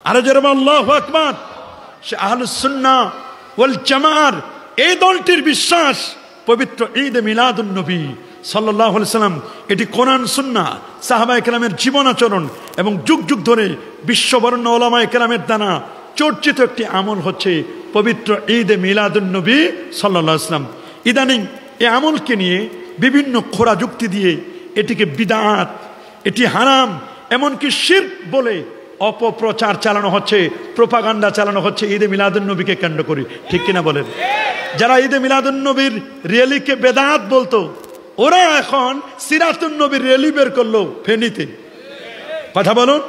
আরো জোরে আল্লাহু আকবার। সে আহলুস সুন্নাহ ওয়াল জামাআর এই দলটির বিশ্বাস পবিত্র ঈদ মিলাদুন নবী সাল্লাল্লাহু আলাইহি সাল্লাম এটি কোরআন সুন্নাহ সাহাবায়ে কেরামের জীবন আচরণ এবং যুগ যুগ ধরে বিশ্ববরেণ্য উলামায়ে কেরামের দ্বারা চর্চিত একটি আমল হচ্ছে পবিত্র ঈদ মিলাদুন নবী সাল্লাল্লাহু আলাইহি সাল্লাম। ইদানিং এই আমলকে নিয়ে বিভিন্ন খোরা যুক্তি দিয়ে এটিকে বিদআত, এটি হারাম, এমনকি শিরক বলে অপপ্রচার চালানো হচ্ছে, প্রোপাগান্ডা চালানো হচ্ছে ঈদে মিলাদুন নবীকে কেন্দ্র করে। ঠিক কিনা বলেন? যারা ঈদে মিলাদুন নবীর র্যালিকে বেদাত বলতো, ওরা এখন সিরাতুন নবীর র্যালি বের করলো ফেনীতে। কথা বলুন,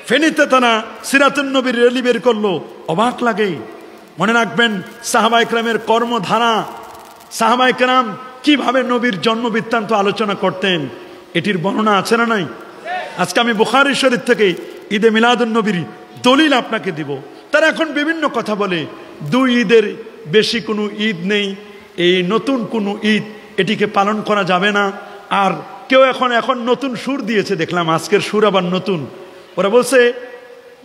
ফেনীতে তারা সিরাতুন নবীর র্যালি বের করলো। অবাক লাগে। মনে রাখবেন সাহাবায়ে কেরামের কর্মধারা, সাহাবায়ে কেরাম কিভাবে নবীর জন্ম বৃত্তান্ত আলোচনা করতেন, এটির বর্ণনা আছে না নাই? আজকে আমি বুখারী শরীফ থেকে ঈদে মিলাদুন নবীর দলিল আপনাকে দিব। তারা এখন বিভিন্ন কথা বলে, দুই ঈদের বেশি কোনো ঈদ নেই, এই নতুন কোনো ঈদ এটিকে পালন করা যাবে না। আর কেউ এখন নতুন সুর দিয়েছে, দেখলাম আজকের সুর আবার নতুন। ওরা বলছে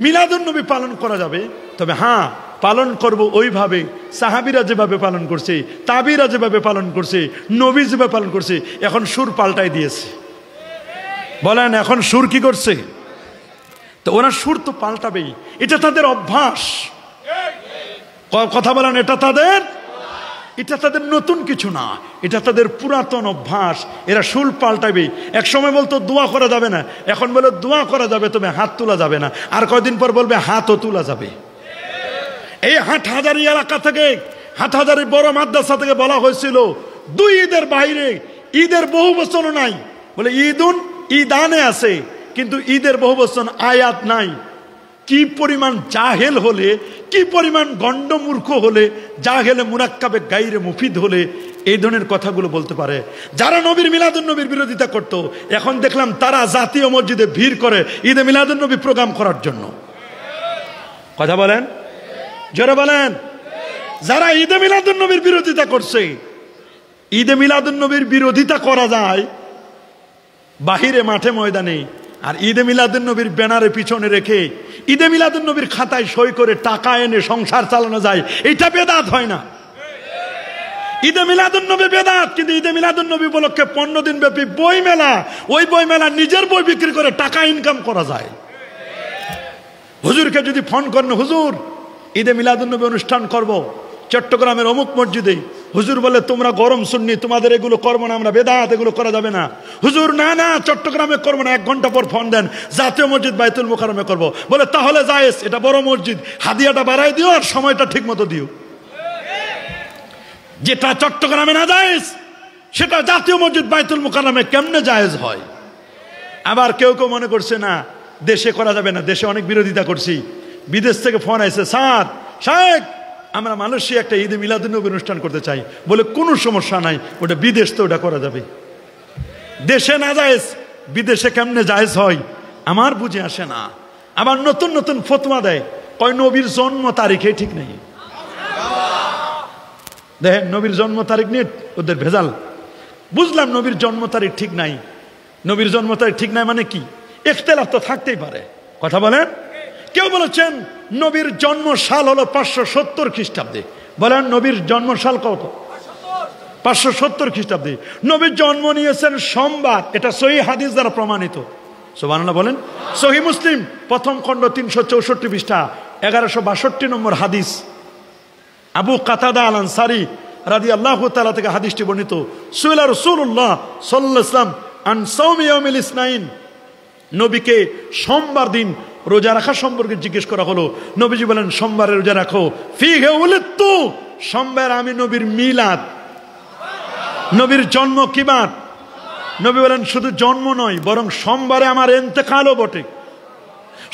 মিলাদুন নবী পালন করা যাবে, তবে হ্যাঁ পালন করব ওইভাবে সাহাবীরা যেভাবে পালন করছে, তাবিরা যেভাবে পালন করছে, নবী যেভাবে পালন করছে। এখন সুর পাল্টাই দিয়েছে। বলেন এখন সুর কি করছে? তো ওরা সুর তো পাল্টাবেই, এটা তাদের অভ্যাস। কথা বলেন, এটা তাদের নতুন কিছু না, এটা তাদের পুরাতন অভ্যাস। এরা সুর পাল্টাবে। এক সময় বলতো দোয়া করা যাবে না, এখন বলে দোয়া করা যাবে, তবে হাত তোলা যাবে না। আর কয়দিন পর বলবে হাতও তোলা যাবে। এই হাটহাজারী এলাকা থেকে, হাটহাজারী বড় মাদ্রাসা থেকে বলা হয়েছিল দুই ঈদের বাইরে ঈদের বহু বচন নাই। বলে ঈদানে আছে, কিন্তু ঈদের বহু বচন আয়াত নাই। কি পরিমাণ জাহেল হলে, কি পরিমাণ গণ্ডমূর্খ হলে, জাহেলে মুরাক্কাবে গাইরে মুফিদ হলে এই ধরনের কথাগুলো বলতে পারে। যারা নবীর মিলাদুন নবীর বিরোধিতা করত, এখন দেখলাম তারা জাতীয় মসজিদে ভিড় করে ঈদে মিলাদুন নবী প্রোগ্রাম করার জন্য। কথা বলেন, জোরে বলেন। যারা ঈদে মিলাদুন নবীর বিরোধিতা করছে, ঈদে মিলাদুন নবীর বিরোধিতা করা যায় বাহিরে মাঠে ময়দানে, আর ঈদে মিলাদুন নবীর ব্যানারে পিছনে রেখে ঈদে মিলাদুন নবীর খাতায় সই করে টাকা এনে সংসার চালানো যায়, এটা বেদাত হয় না। ঈদে মিলাদুন নবী বেদাত, কিন্তু ঈদে মিলাদুন নবী উপলক্ষে 15 দিন ব্যাপী বই মেলা, ওই বই মেলা নিজের বই বিক্রি করে টাকা ইনকাম করা যায়। হুজুরকে যদি ফোন করেন, হুজুর ঈদে মিলাদুন নবী অনুষ্ঠান করব চট্টগ্রামের অমুক মসজিদে, হুজুর বলে তোমরা গরম সুন্নি, তোমাদের এগুলো করবো না, আমরা বেদাত, এগুলো করা যাবে না। হুজুর না চট্টগ্রামে করবো না, 1 ঘন্টা পর ফোন দেন জাতীয় মসজিদ বাইতুল মুকাররমে করবো। বলে তাহলে জায়েজ, এটা বড় মসজিদ, হাদিয়াটা বাড়াই দিও আর সময়টা ঠিক মতো দিও। যেটা চট্টগ্রামে না জায়েজ, সেটা জাতীয় মসজিদ বাইতুল মুকাররমে কেমনে জায়েজ হয়? আবার কেউ মনে করছে না দেশে করা যাবে না, দেশে অনেক বিরোধিতা করছি। বিদেশ থেকে ফোন আসছে, স্যার শায়েখ আমরা মালয়েশিয়া একটা ঈদে মিলাদুন নবী অনুষ্ঠান করতে চাই। বলে কোনো সমস্যা নাই, ওটা বিদেশ তো ওটা করা যাবে। দেশে না জায়েজ, বিদেশে কেমনে জায়েজ হয় আমার বুঝে আসে না। আবার নতুন নতুন ফতোয়া দেয়, কয় নবীর জন্ম তারিখে ঠিক নেই। দেখেন নবীর জন্ম তারিখ নিয়ে ওদের ভেজাল। বুঝলাম নবীর জন্ম তারিখ ঠিক নাই, নবীর জন্ম তারিখ ঠিক নাই মানে কি? ইখতিলাফ তো থাকতেই পারে। কথা বলেন। কেউ বলেছেন নবীর জন্ম সাল হলো 570 খ্রিস্টাব্দে। বলেন নবীর জন্ম সাল কত? 570 খ্রিস্টাব্দে। নবীর জন্ম নিয়েছেন সোমবার, এটা সহিহ হাদিস দ্বারা প্রমাণিত। সুবহানাল্লাহ বলেন। সহিহ মুসলিম প্রথম খণ্ড 364 পৃষ্ঠা 1162 নম্বর হাদিস। আবু কাতাদা আল আনসারী রাদিয়াল্লাহু তাআলা থেকে হাদিসটি বর্ণিত। সুইলা রাসূলুল্লাহ সাল্লাল্লাহু আলাইহি ওয়াসাল্লাম আন সাওমি ইয়াউমিল ইসনাইন, নবীকে সোমবার দিন রোজা রাখা সম্পর্কে জিজ্ঞেস করা হলো। নবীজি বলেন সোমবারে রোজা রাখো। ফিহে উলিদতু, সোমবার আমি নবীর মিলাদ, নবীর জন্ম কিবার। নবী বলেন শুধু জন্ম নয়, বরং সোমবারে আমার ইন্তেকালও বটে।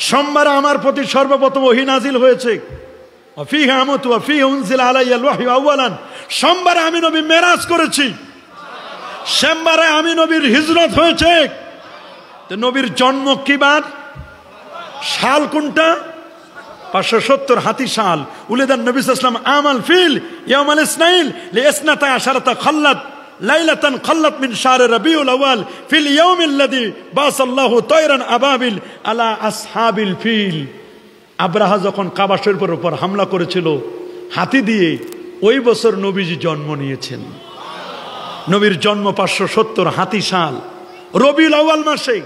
সোমবারে আমার প্রতি সর্বপ্রথম ওহী নাজিল হয়েছে। ফিহে আমতু ওয়া ফিহে উনজিলা আলাইয়াল ওয়াহয়ু আউয়ালান, সোমবারে আমি নবী মেরাজ করেছি, সোমবারে আমি নবীর হিজরত হয়েছে। তো নবীর জন্ম কিবার, সাল কোনটা? 570 হাতি সাল। উলিদান নবী সাল্লাল্লাহু আলাইহি ওয়াসাল্লাম আমাল ফিল ইয়াউমাল ইসনাইন লিইসনাতা আশারাতা খাল্লাত লাইলাতান খাল্লাত মিন শাহরি রাবিউল আউয়াল ফিল ইয়াউমিল্লাযী বাসাল্লাহু তায়রান আবাবিল আলা আসহাবিল ফিল। আব্রাহা যখন কাবা শরীফের উপর হামলা করেছিল হাতি দিয়ে, ওই বছর নবীজি জন্ম নিয়েছেন। নবীর জন্ম 570 হাতি সাল, রবিউল আউয়াল মাসে।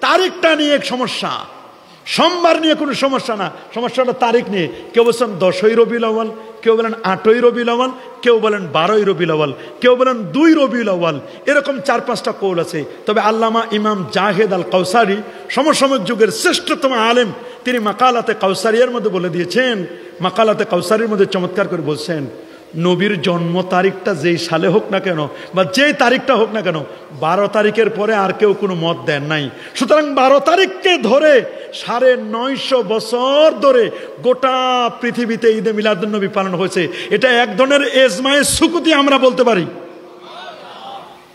তারিখটা নিয়ে এক সমস্যা, সোমবার নিয়ে কোনো সমস্যা না, সমস্যাটা তারিখ নিয়ে। কেউ বলছেন 10ই রবিউল আউয়াল, কেউ বলেন 8ই রবিউল আউয়াল, কেউ বলেন 12ই রবিউল আউয়াল, কেউ বলেন 2 রবিউল আউয়াল। এরকম 4-5টা কৌল আছে। তবে আল্লামা ইমাম জাহেদ আল কাউসারি, সমসাময়িক যুগের শ্রেষ্ঠতম আলেম, তিনি মাকালাতে কাউসারিয়ার মধ্যে বলে দিয়েছেন, মাকালাতে কাউসারির মধ্যে চমৎকার করে বলছেন, নবীর জন্ম তারিখটা যেই সালে হোক না কেন বা যেই তারিখটা হোক না কেন, 12 তারিখের পরে আর কেউ কোনো মত দেন নাই। সুতরাং 12 তারিখকে ধরে 950 বছর ধরে গোটা পৃথিবীতে ঈদে মিলাদুন নবী পালন হয়েছে। এটা এক ধরনের এজমায়ে সুকুতি আমরা বলতে পারি।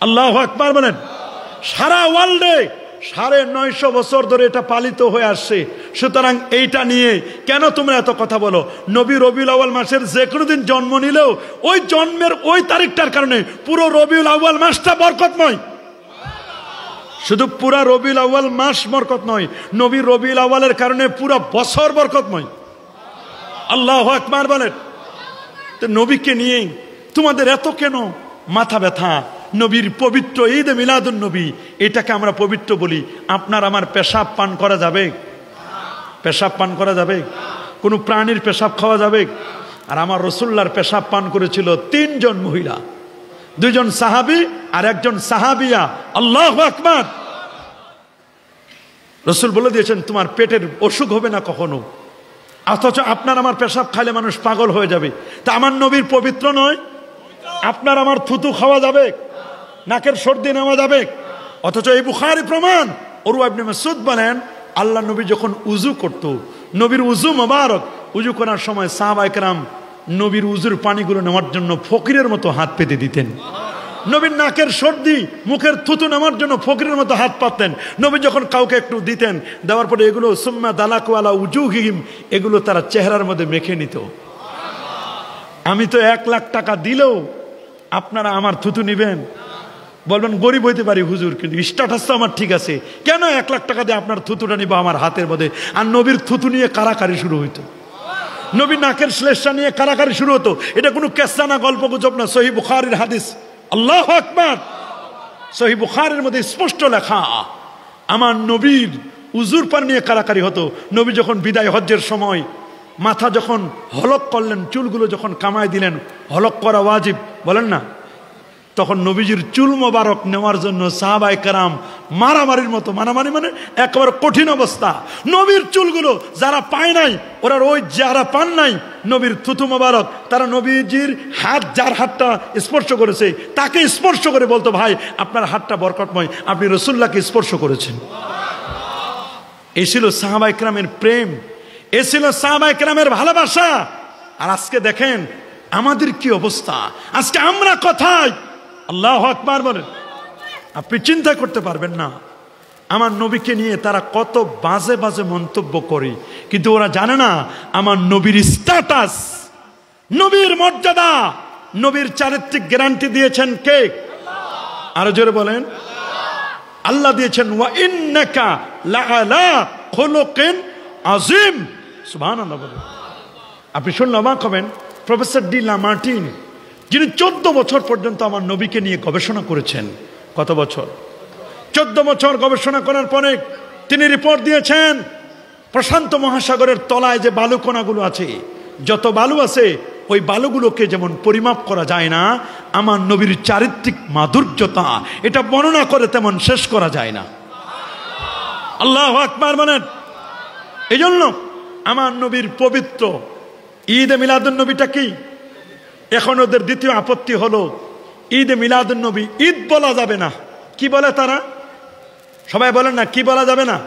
আল্লাহু আকবার বলেন। সারা ওয়ার্ল্ডে 950 বছর ধরে এটা পালিত হয়ে আসছে। সুতরাং এইটা নিয়ে কেন তোমরা এত কথা বলো? নবী রবিউল আউয়াল মাসের যে কোনো দিন জন্ম নিলেও ওই জন্মের ওই তারিখটার কারণে পুরো রবিউল আউয়াল মাসটা বরকতময়। শুধু পুরা রবিউল আউয়াল মাস বরকত নয়, নবী রবিউল আউয়ালের কারণে পুরো বছর বরকতময়। আল্লাহু আকবার বলেন। তো নবীকে নিয়ে তোমাদের এত কেন মাথা ব্যথা? নবীর পবিত্র ঈদে মিলাদুন নবী, এটাকে আমরা পবিত্র বলি। আপনার আমার পেশাব পান করা যাবে? পেশাব পান করা যাবে? কোনো প্রাণীর পেশাব খাওয়া যাবে? আর আমার রাসূলুল্লাহর পেশাব পান করেছিল 3 জন মহিলা, 2 জন সাহাবী আর 1 জন সাহাবিয়া। আল্লাহু আকবার। রাসূল বলে দিয়েছেন তোমার পেটের অসুখ হবে না কখনো, অথচ আপনার আমার পেশাব খাইলে মানুষ পাগল হয়ে যাবে। তা আমার নবীর পবিত্র নয়? আপনার আমার থুতু খাওয়া যাবে? নাকের সর্দি নেওয়া যাবে? অথচ এই বুখারী প্রমাণ। উরওয়া ইবনে মাসউদ বলেন, আল্লাহ নবী যখন উযু করত, নবীর উযু মোবারক, উযু করার সময় সাহাবায়ে কেরাম নবীর উযুর পানিগুলো নেওয়ার জন্য ফকিরের মতো হাত পেতে দিতেন। নবীর নাকের সর্দি, মুখের থুতু নেওয়ার জন্য ফকিরের মতো হাত পাততেন। নবী যখন কাউকে একটু দিতেন, দেওয়ার পরে এগুলো সুম্মা দালাকু আলা উজুহিহিম, এগুলো তারা চেহারার মধ্যে মেখে নিত। আমি তো 1 লাখ টাকা দিলেও আপনারা আমার থুতু নিবেন? বলবেন গরিব হইতে পারি হুজুর, কিন্তু স্ট্যাটাস তো আমার ঠিক আছে, কেন 1 লাখ টাকা দিয়ে আপনার থুতুটা নিব আমার হাতের মধ্যে? আর নবীর থুতু নিয়ে কারাকারি শুরু হইতো, নবীর নাকের শ্লেষটা নিয়ে কারাকারি শুরু হতো। এটা কোনো কেসা না, গল্প গুজব না, সহিহ বুখারীর হাদিস। আল্লাহু আকবার। সহিহ বুখারীর মধ্যে স্পষ্ট লেখা, আমার নবীর উজুর পানি নিয়ে কারাকারি হতো। নবী যখন বিদায় হজ্জের সময় মাথা যখন হলক করলেন, চুলগুলো যখন কামায় দিলেন, হলক করা ওয়াজিব বলেন না, তখন নবীজির চুল মোবারক নেওয়ার জন্য সাহাবায়ে কেরাম মারামারির মতো, মারামারি মানে একেবারে কঠিন অবস্থা। নবীর চুলগুলো যারা পায় নাই, ওরা ওই যারা পান নাই নবীর থুতু মোবারক, তারা নবীজির হাত, যার হাতটা স্পর্শ করেছে তাকে স্পর্শ করে বলতো, ভাই আপনার হাতটা বরকতময়, আপনি রাসূলুল্লাহকে স্পর্শ করেছেন। এই ছিল সাহাবায়ে কেরামের প্রেম, এ ছিল সাহাবায়ে কেরামের ভালোবাসা। আর আজকে দেখেন আমাদের কি অবস্থা। আজকে আমরা কোথায়? আল্লাহু আকবার বলেন। আপনি চিন্তা করতে পারবেন না আমার নবীকে নিয়ে তারা কত বাজে বাজে মন্তব্য করে, কিন্তু ওরা জানে না আমার নবীর স্ট্যাটাস, নবীর মর্যাদা, নবীর চারিত্রিক গ্যারান্টি দিয়েছেন কে? আরো জোরে বলেন। আল্লাহ দিয়েছেন, ওয়া ইন্নাকা লাআলা খুলুকিন আযীম। সুবহানাল্লাহ বলেন। আপনি শুনলে অবাক হবেন, প্রফেসর ডি লামার্টিন, যিনি 14 বছর পর্যন্ত আমার নবীকে নিয়ে গবেষণা করেছেন। কত বছর? 14 বছর গবেষণা করার পরে তিনি রিপোর্ট দিয়েছেন, প্রশান্ত মহাসাগরের তলায় যে বালুকণাগুলো আছে, যত বালু আছে ওই বালুগুলোকে যেমন পরিমাপ করা যায় না, আমার নবীর চারিত্রিক মাধুর্যতা এটা বর্ণনা করে তেমন শেষ করা যায় না। আল্লাহু আকবার বলেন। এই জন্য আমার নবীর পবিত্র ঈদে মিলাদুন নবীটা কি? এখন ওদের দ্বিতীয় আপত্তি হলো ঈদে মিলাদুন নবী ঈদ বলা যাবে না। কি বলে তারা? সবাই বলেন না, কি বলা যাবে না?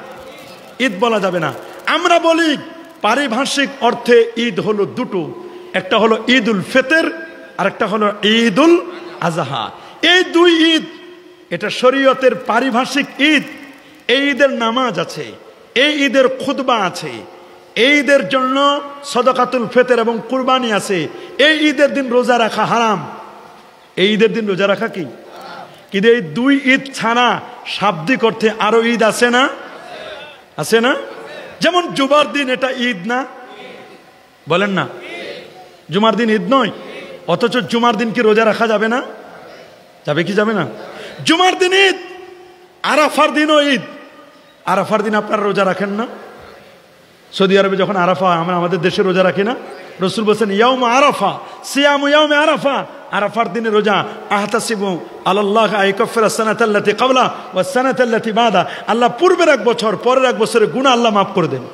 ঈদ বলা যাবে না। আমরা বলি পারিভাষিক অর্থে ঈদ হলো দুটো, একটা হলো ঈদুল ফিতর আর একটা হলো ঈদুল আজহা। এই 2 ঈদ, এটা শরীয়তের পারিভাষিক ঈদ। এই ঈদের নামাজ আছে, এই ঈদের খুতবা আছে, এই ঈদের জন্য সদকাতুল ফিতর এবং কুরবানি আছে। এই ঈদের দিন রোজা রাখা হারাম। এই ঈদের দিন রোজা রাখা কি? কিন্তু এই 2 ঈদ ছাড়া শাব্দিক অর্থে আরো ঈদ আছে না? আছে না? যেমন জুমার দিন এটা ঈদ না? বলেন না? জুমার দিন ঈদ নয়, অথচ জুমার দিন কি রোজা রাখা যাবে না? যাবে কি যাবে না? জুমার দিন ঈদ, আরাফার দিনও ঈদ। আরাফার দিন আপনারা রোজা রাখেন না? সৌদি আরবে যখন আরাফা, আমরা আমাদের দেশে রোজা রাখি না? রসুল বলছেন ইয়াউম আরাফা সিয়ামু ইয়াউমে আরাফা, আরাফার দিনে রোজা। আহতাসিবু আলাল্লাহ আইকাফিরা সানাতাল্লাতি ক্বাবলা ওয়া সানাতাল্লাতি বাদা, আল্লাহ পূর্বের এক বছর পরের এক বছরের গুনাহ আল্লাহ মাফ করে দেন।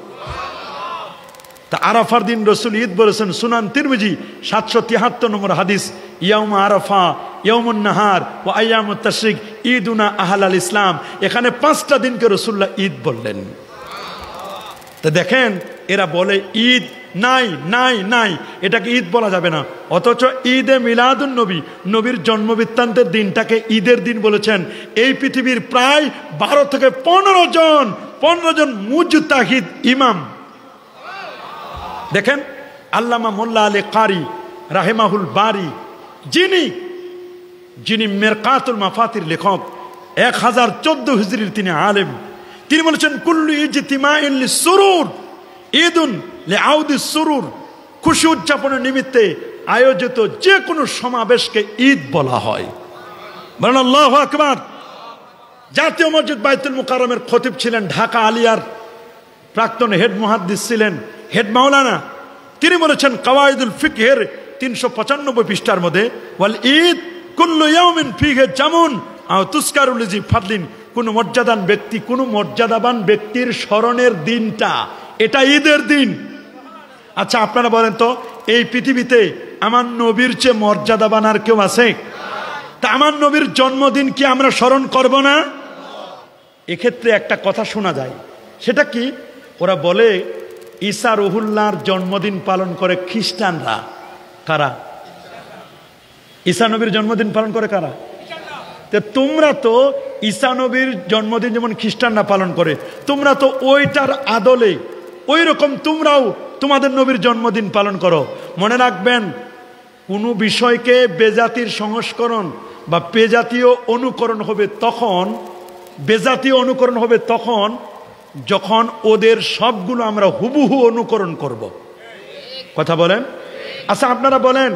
তা আরাফার দিন রসুল ঈদ বলেছেন। সুনান তিরমিজি 773 নম্বর হাদিস, ইয়াউম আরাফা ইয়াউমুন নাহার ওয়া আইয়ামুত তাশরিক ঈদুনা আহলাল ইসলাম। এখানে 5টা দিনকে রসুল্লাহ ঈদ বললেন। তা দেখেন, এরা বলে ঈদ নাই নাই নাই, এটাকে ঈদ বলা যাবে না। অথচ ঈদে মিলাদুন নবী, নবীর জন্মবৃত্তান্তের দিনটাকে ঈদের দিন বলেছেন। এই পৃথিবীর প্রায় 12 থেকে 15 জন মুজতাহিদ ইমাম। দেখেন আল্লামা মোল্লা আলী কারি রাহেমাহুল বারি, যিনি মেরকাতুল মাফাতির লেখক, 1014 হিজরির তিনি আলেম। তিনি বলেছেন কুল্লু ইজতিমাইন লিসুরুর ঈদুন লিআউদিস সুরুর, খুশি উদযাপনের নিমিত্তে আয়োজিত যে কোনো সমাবেশকে ঈদ বলা হয়। বলেন আল্লাহু আকবার। জাতীয় মসজিদ বাইতুল মুকাররমের খতিব ছিলেন, ঢাকা আলিয়ার প্রাক্তন হেড মুহাদ্দিস ছিলেন, হেড মাওলানা। তিনি বলেছেন কাওয়াইদুল ফিকহের 395 পৃষ্ঠার মধ্যে, ওয়াল ঈদ কুল্লু ইয়াউমিন ফিহি জামুন আও তুসকারু লিজি ফাদলিন, কোন মর্যাদাবান ব্যক্তির স্মরণের দিনটা, এটা ঈদের দিন। আচ্ছা আপনারা বলেন তো, এই পৃথিবীতে আমার নবীর চেয়ে মর্যাদাবান আর কেউ আছে? তা আমার নবীর জন্মদিন কি আমরা স্মরণ করব না? এক্ষেত্রে একটা কথা শোনা যায়, সেটা কি? ওরা বলে ঈসা রুহুল্লাহর জন্মদিন পালন করে খ্রিস্টানরা। কারা? ঈসা নবীর জন্মদিন পালন করে কারা? তোমরা তো ঈসা নবীর জন্মদিন যেমন খ্রিস্টানরা পালন করে, তোমরা তো ওইটার আদলে ওই রকম তোমরাও তোমাদের নবীর জন্মদিন পালন করো। মনে রাখবেন, কোনো বিষয়কে বেজাতির সংস্করণ বা বেজাতীয় অনুকরণ হবে তখন যখন ওদের সবগুলো আমরা হুবহু অনুকরণ করব। কথা বলেন? আচ্ছা আপনারা বলেন,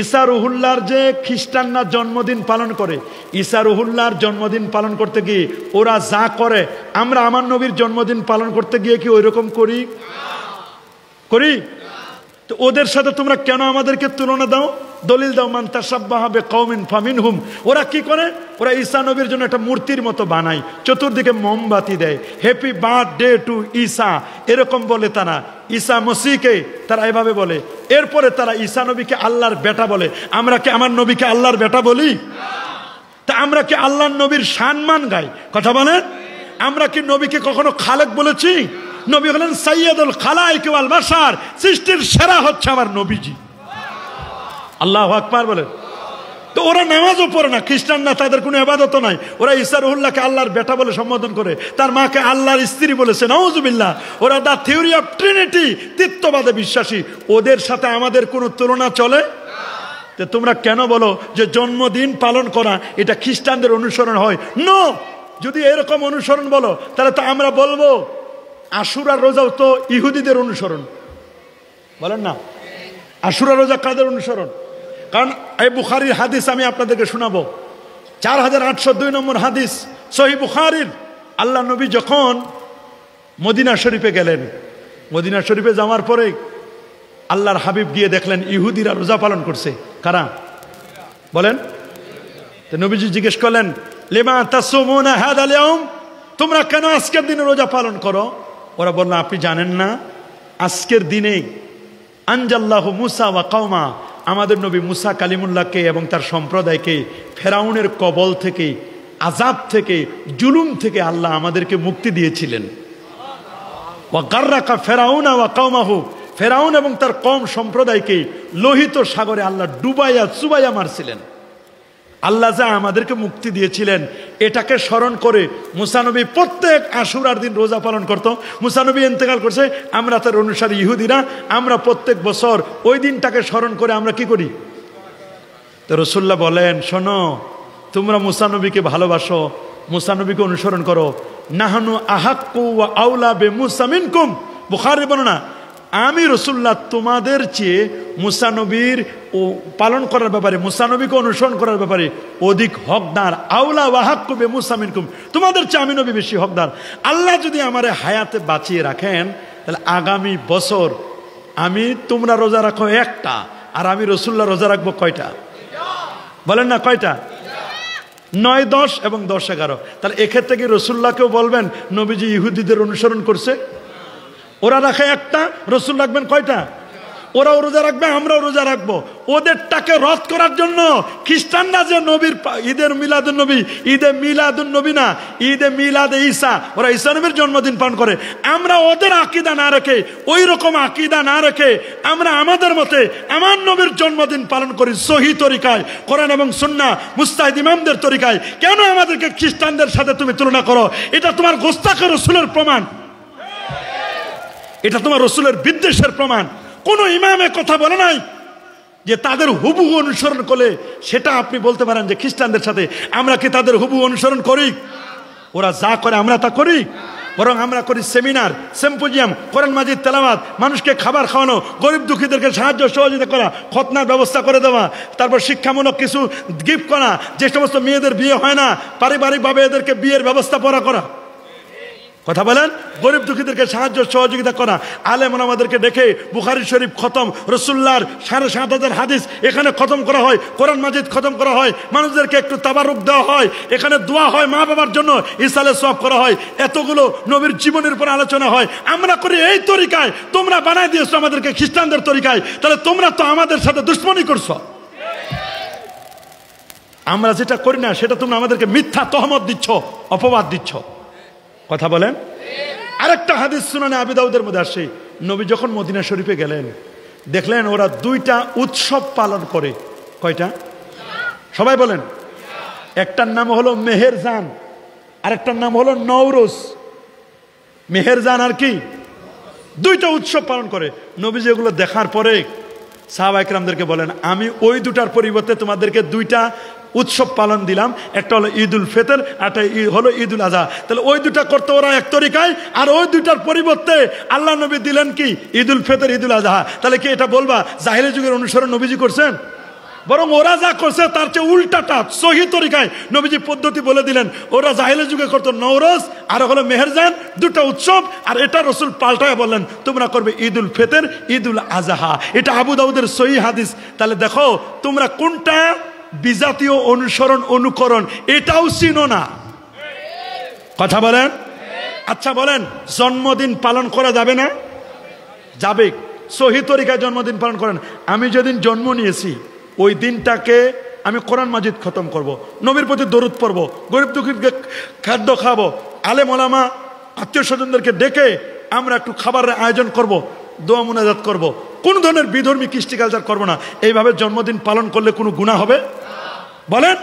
ঈসা রুহুল্লাহর যে খ্রিস্টানরা জন্মদিন পালন করে, ঈসা রুহুল্লাহর জন্মদিন পালন করতে গিয়ে ওরা যা করে, আমরা আমার নবীর জন্মদিন পালন করতে গিয়ে কি ওই রকম করি? তো ওদের সাথে তোমরা কেন আমাদেরকে তুলনা দাও? দলিল দাও, মান তাশাব্বাহা বিকওমিন ফামিনহুম। ওরা কি করে? ওরা ঈসা নবীর জন্য একটা মূর্তির মতো বানায়, চতুর্দিকে মোমবাতি দেয়, হ্যাপি বার্থডে টু ঈসা এরকম বলে তারা। ঈসা মসিহকে তারা এভাবে বলে। এরপরে তারা ঈসা নবীকে আল্লাহর বেটা বলে। আমরা কি আমার নবীকে আল্লাহর বেটা বলি? তা আমরা কি আল্লাহর নবীর সম্মান গাই? কথা বলেন? আমরা কি নবীকে কখনো খালেক বলেছি? নবী হলেন সাইয়্যিদুল খালায়েক ওয়াল বাশার, সৃষ্টির সেরা হচ্ছে আমার নবীজি। আল্লাহু আকবার বলেন। তো ওরা নামাজও পড়ে না, খ্রিস্টানরা, তাদের কোনো ইবাদতও নাই। ওরা ঈসা রুহুল্লাহকে আল্লাহর বেটা বলে সম্বোধন করে, তার মাকে আল্লাহর স্ত্রী বলেছে, নাউজুবিল্লাহ। ওরা দা থিওরি অফ ট্রিনিটি, তৃত্ববাদে বিশ্বাসী। ওদের সাথে আমাদের কোনো তুলনা চলে? তো তোমরা কেন বলো যে জন্মদিন পালন করা এটা খ্রিস্টানদের অনুসরণ হয়? নো, যদি এরকম অনুসরণ বলো তাহলে তো আমরা বলবো আশুরার রোজাও তো ইহুদিদের অনুসরণ। বলেন না, আশুরা রোজা কাদের অনুসরণ? কারণ এই বুখারীর হাদিস আমি আপনাদেরকে শোনাবো, 4802 নম্বর হাদিস সহিহ বুখারীর। আল্লাহ নবী যখন মদিনা শরীফে গেলেন, মদিনা শরীফে যাওয়ার পরে আল্লাহর হাবিব গিয়ে দেখলেন ইহুদিরা রোজা পালন করছে। কারা? বলেন। তো নবীজি জিজ্ঞেস করলেন, লিমা তাসুমুনা হাদাল ইয়াউম, তোমরা কেন আজকের দিনে রোজা পালন করো? ওরা বলল, আপনি জানেন না আজকের দিনে আনজাল্লাহু মুসা ওয়া কওমা, আমাদের নবী মুসা কালিমুল্লাহকে এবং তার সম্প্রদায়কে ফেরাউনের কবল থেকে, আযাব থেকে, জুলুম থেকে আল্লাহ আমাদেরকে মুক্তি দিয়েছিলেন। ওয়া গাররাকা ফিরাউনা ওয়া কওমাহু, ফেরাউন এবং তার কওম সম্প্রদায়কে লোহিত সাগরে আল্লাহ ডুবাইয়া চুবাইয়া মারছিলেন। আল্লাহ যা আমাদেরকে মুক্তি দিয়েছিলেন এটাকে স্মরণ করে মুসা নবী প্রত্যেক আশুরার দিন রোজা পালন করত। মুসা নবী ইন্তেকাল করছে, আমরা তার অনুসারী ইহুদিরা আমরা প্রত্যেক বছর ওই দিনটাকে স্মরণ করে আমরা কি করি? তো রাসূলুল্লাহ বলেন, শোনো, তোমরা মুসা নবীকে ভালোবাসো, মুসা নবীকে অনুসরণ করো। নাহনু আহাক্কু ওয়া আওলা বিমুসা মিনকুম, বুখারী বর্ণনা, আমি রাসূলুল্লাহ তোমাদের চেয়ে মুসা নবীর ও পালন করার ব্যাপারে, মুসা নবীকে অনুসরণ করার ব্যাপারে অধিক হকদার। আউলা ওয়াহাক্কু বিমুসা মিনকুম, তোমাদের চেয়ে আমি নবী বেশি হকদার। আল্লাহ যদি আমারে হায়াতে বাঁচিয়ে রাখেন, তাহলে আগামী বছর তোমরা রোজা রাখো একটা, আর আমি রাসূলুল্লাহ রোজা রাখবো কয়টা? বলেন না কয়টা? 9, 10 এবং 10, 11। তাহলে এক্ষেত্রে কি রাসূলুল্লাহকেও বলবেন নবীজি ইহুদিদের অনুসরণ করছে? ওরা রাখে একটা, রাসূল রাখবেন কয়টা? ওরাও রোজা রাখবে, আমরাও রোজা রাখবো। ওদেরটাকে রদ করার জন্য খ্রিস্টানরা যে নবীর ঈদের মিলাদুন নবী, ঈদে মিলাদুন নবী না, ঈদে মিলাদে ঈসা, ওরা ঈসা নবীর জন্মদিন পালন করে। আমরা ওদের আকীদা না রেখে, ওই রকম আকীদা না রেখে আমরা আমাদের মতে আমার নবীর জন্মদিন পালন করি সহি তরিকায়, কোরআন এবং সুন্নাহ মুজতাহিদ ইমামদের তরিকায়। কেন আমাদেরকে খ্রিস্টানদের সাথে তুমি তুলনা করো? এটা তোমার গোস্তাখে রাসূলের প্রমাণ, এটা তোমার রাসূলের বিদ্বেষের প্রমাণ। কোন ইমামে কথা বলে নাই যে তাদের হুবহু অনুসরণ করলে সেটা আপনি বলতে পারেন যে খ্রিস্টানদের সাথে। আমরা কি তাদের হুবহু অনুসরণ করি? ওরা যা করে আমরা তা করি? বরং আমরা করি সেমিনার, সিম্পোজিয়াম, কোরআন মাজিদ তেলাওয়াত, মানুষকে খাবার খাওয়ানো, গরিব দুঃখীদেরকে সাহায্য সহযোগিতা করা, খতনার ব্যবস্থা করে দেওয়া, তারপর শিক্ষামূলক কিছু গিফট করা, যে সমস্ত মেয়েদের বিয়ে হয় না পারিবারিকভাবে এদেরকে বিয়ের ব্যবস্থা করা। কথা বলেন, গরিব দুঃখীদেরকে সাহায্য সহযোগিতা করা। আলেম ওলামাদেরকে ডেকে বুখারী শরীফ খতম, রাসূলুল্লাহর 7,500 হাদিস এখানে খতম করা হয়, কোরআন মাজিদ খতম করা হয়, মানুষদেরকে একটু তাবারুক দেওয়া হয়, এখানে দোয়া হয়, মা বাবার জন্য ইসালে সওয়াব করা হয়, এতগুলো নবীর জীবনের উপর আলোচনা হয়। আমরা করি এই তরিকায়, তোমরা বানাই দিয়েছো আমাদেরকে খ্রিস্টানদের তরিকায়। তাহলে তোমরা তো আমাদের সাথে দুশমনি করছো। আমরা যেটা করি না সেটা তোমরা আমাদেরকে মিথ্যা তহমত দিচ্ছ, অপবাদ দিচ্ছ। কথা বলেন। আরেকটা হাদিস সুনানে আবি দাউদের মধ্যে আসে, নবী যখন মদিনা শরীফে গেলেন দেখলেন ওরা 2টা উৎসব পালন করে। কয়টা? সবাই বলেন। একটার নাম হলো মেহেরজান, আরেকটার নাম হলো নওরোজ। মেহেরজান আর কি, 2টা উৎসব পালন করে। নবী যেগুলো দেখার পরে সাহাবায়ে কেরামদেরকে বলেন, আমি ওই 2টার পরিবর্তে তোমাদেরকে 2টা উৎসব পালন দিলাম, একটা হলো ঈদুল ফিতর, একটা হলো ঈদুল আজহা। তাহলে ওই 2টা করতে ওরা এক তরিকায়, আর ওই 2টার পরিবর্তে আল্লাহ নবী দিলেন কি ঈদুল ফিতর, ঈদুল আজহা। তাহলে কি এটা বলবা জাহিলি যুগের অনুসরণ নবীজি করছেন? বরং ওরা যা করছে তার চেয়ে উল্টাটা সহি তরিকায় নবীজি পদ্ধতি বলে দিলেন। ওরা জাহিলি যুগে করতো নওরোজ আর হলো মেহেরজান, 2টা উৎসব, আর এটা রাসূল পাল্টায় বললেন তোমরা করবে ঈদুল ফিতর, ঈদুল আজহা। এটা আবু দাউদের সহি হাদিস। তাহলে দেখো তোমরা কোনটা বিজাতীয় অনুসরণ অনুকরণ এটাও চিনো না। কথা বলেন। আচ্ছা বলেন, জন্মদিন পালন করা যাবে না? যাবে। সহি তরিকায় জন্মদিন পালন করেন। আমি যেদিন জন্ম নিয়েছি ওই দিনটাকে আমি কোরআন মাজিদ খতম করব, নবীর প্রতি দরুদ পড়ব, গরিব দুঃখীকে খাদ্য খাবো, আলেম ওলামা আত্মীয় স্বজনদেরকে ডেকে আমরা একটু খাবারের আয়োজন করব, দোয়া মুনাজাত করব, কোন ধরনের বিধর্মী কৃষ্টি কালচার করবো না। এইভাবে জন্মদিন পালন করলে কোনো গুনাহ হবে? বলেন,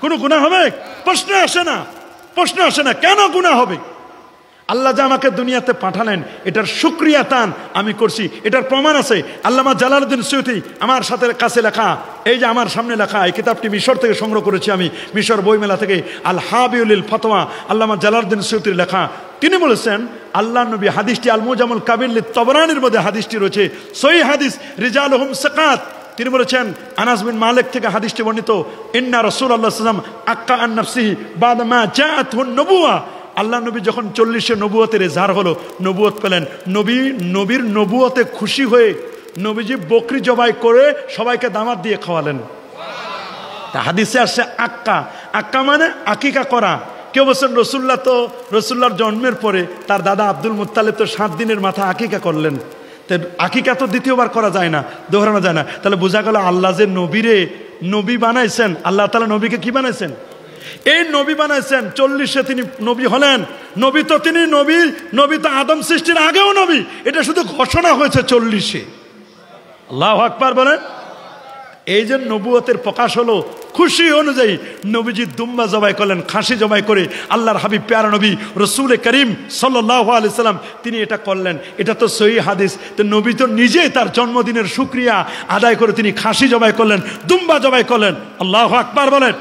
কোনো গুনাহ হবে? প্রশ্ন আসে না, প্রশ্ন আসে না। কেন গুনাহ হবে? আল্লাহ যে আমাকে দুনিয়াতে পাঠালেন এটার শুকরিয়া তান আমি করছি, এটার প্রমাণ আছে। আল্লামা জালালউদ্দিন সুয়ুতী আমার সাথে কাছে লেখা, এই যে আমার সামনে লেখা এই কিতাবটি মিশর থেকে সংগ্রহ করেছি আমি, মিশর বইমেলা থেকে, আল হাবিউল ফতোয়া, আল্লামা জালালউদ্দিন সুয়ুতীর লেখা। তিনি বলেছেন আল্লাহ নবী, হাদিসটি আল মুজামুল কাবির লিত-তাবরানির মধ্যে হাদিসটি রয়েছে, সহিহ হাদিস, রিজালুহুম সিকাত। তিনি বলেছেন আনাস বিন মালিক থেকে হাদিসটি বর্ণিত, ইন্না রাসূলুল্লাহ সাল্লাল্লাহু আলাইহি ওয়াসাল্লাম আক্কা আন নাফসিহি বাদা মা জাআতহুন নবুওয়া। আল্লাহ নবী যখন 40 নবুয়তের এজাহার হলো, নবুয়ত পেলেন, নবীর নবুয়তে খুশি হয়ে নবীজি বকরি জবাই করে সবাইকে দাওয়াত দিয়ে খাওয়ালেন। তা হাদিসে আসছে আক্কা, আক্কা মানে আকিকা করা। কেউ বলছেন রসুল্লাহর জন্মের পরে তার দাদা আব্দুল মুত্তালিব তো 7 দিনের মাথা আকিকা করলেন। তো আকিকা তো দ্বিতীয়বার করা যায় না, দোহরানো যায় না। তাহলে বোঝা গেল আল্লাহ যে নবীরে নবী বানাইছেন, আল্লাহ তাআলা নবীকে কি বানাইছেন? এই নবী বানাইছেন। 40-এ তিনি নবী হলেন। নবী তো তিনি নবী তো আদম সৃষ্টির আগেও নবী, এটা শুধু ঘোষণা হয়েছে 40-এ। আল্লাহু আকবার বলেন। এই যে নবুয়তের প্রকাশ হলো, খুশি অনুযায়ী নবীজি দুম্বা জবাই করলেন, খাসি জবাই করে আল্লাহর হাবিব প্যারা নবী রসুল করিম সাল্লাল্লাহু আলাইহি সাল্লাম তিনি এটা করলেন। এটা তো সহিহ হাদিস। তো নবী তো নিজে তার জন্মদিনের শুকরিয়া আদায় করে তিনি খাসি জবাই করলেন, দুম্বা জবাই করলেন। আল্লাহু আকবার বলেন।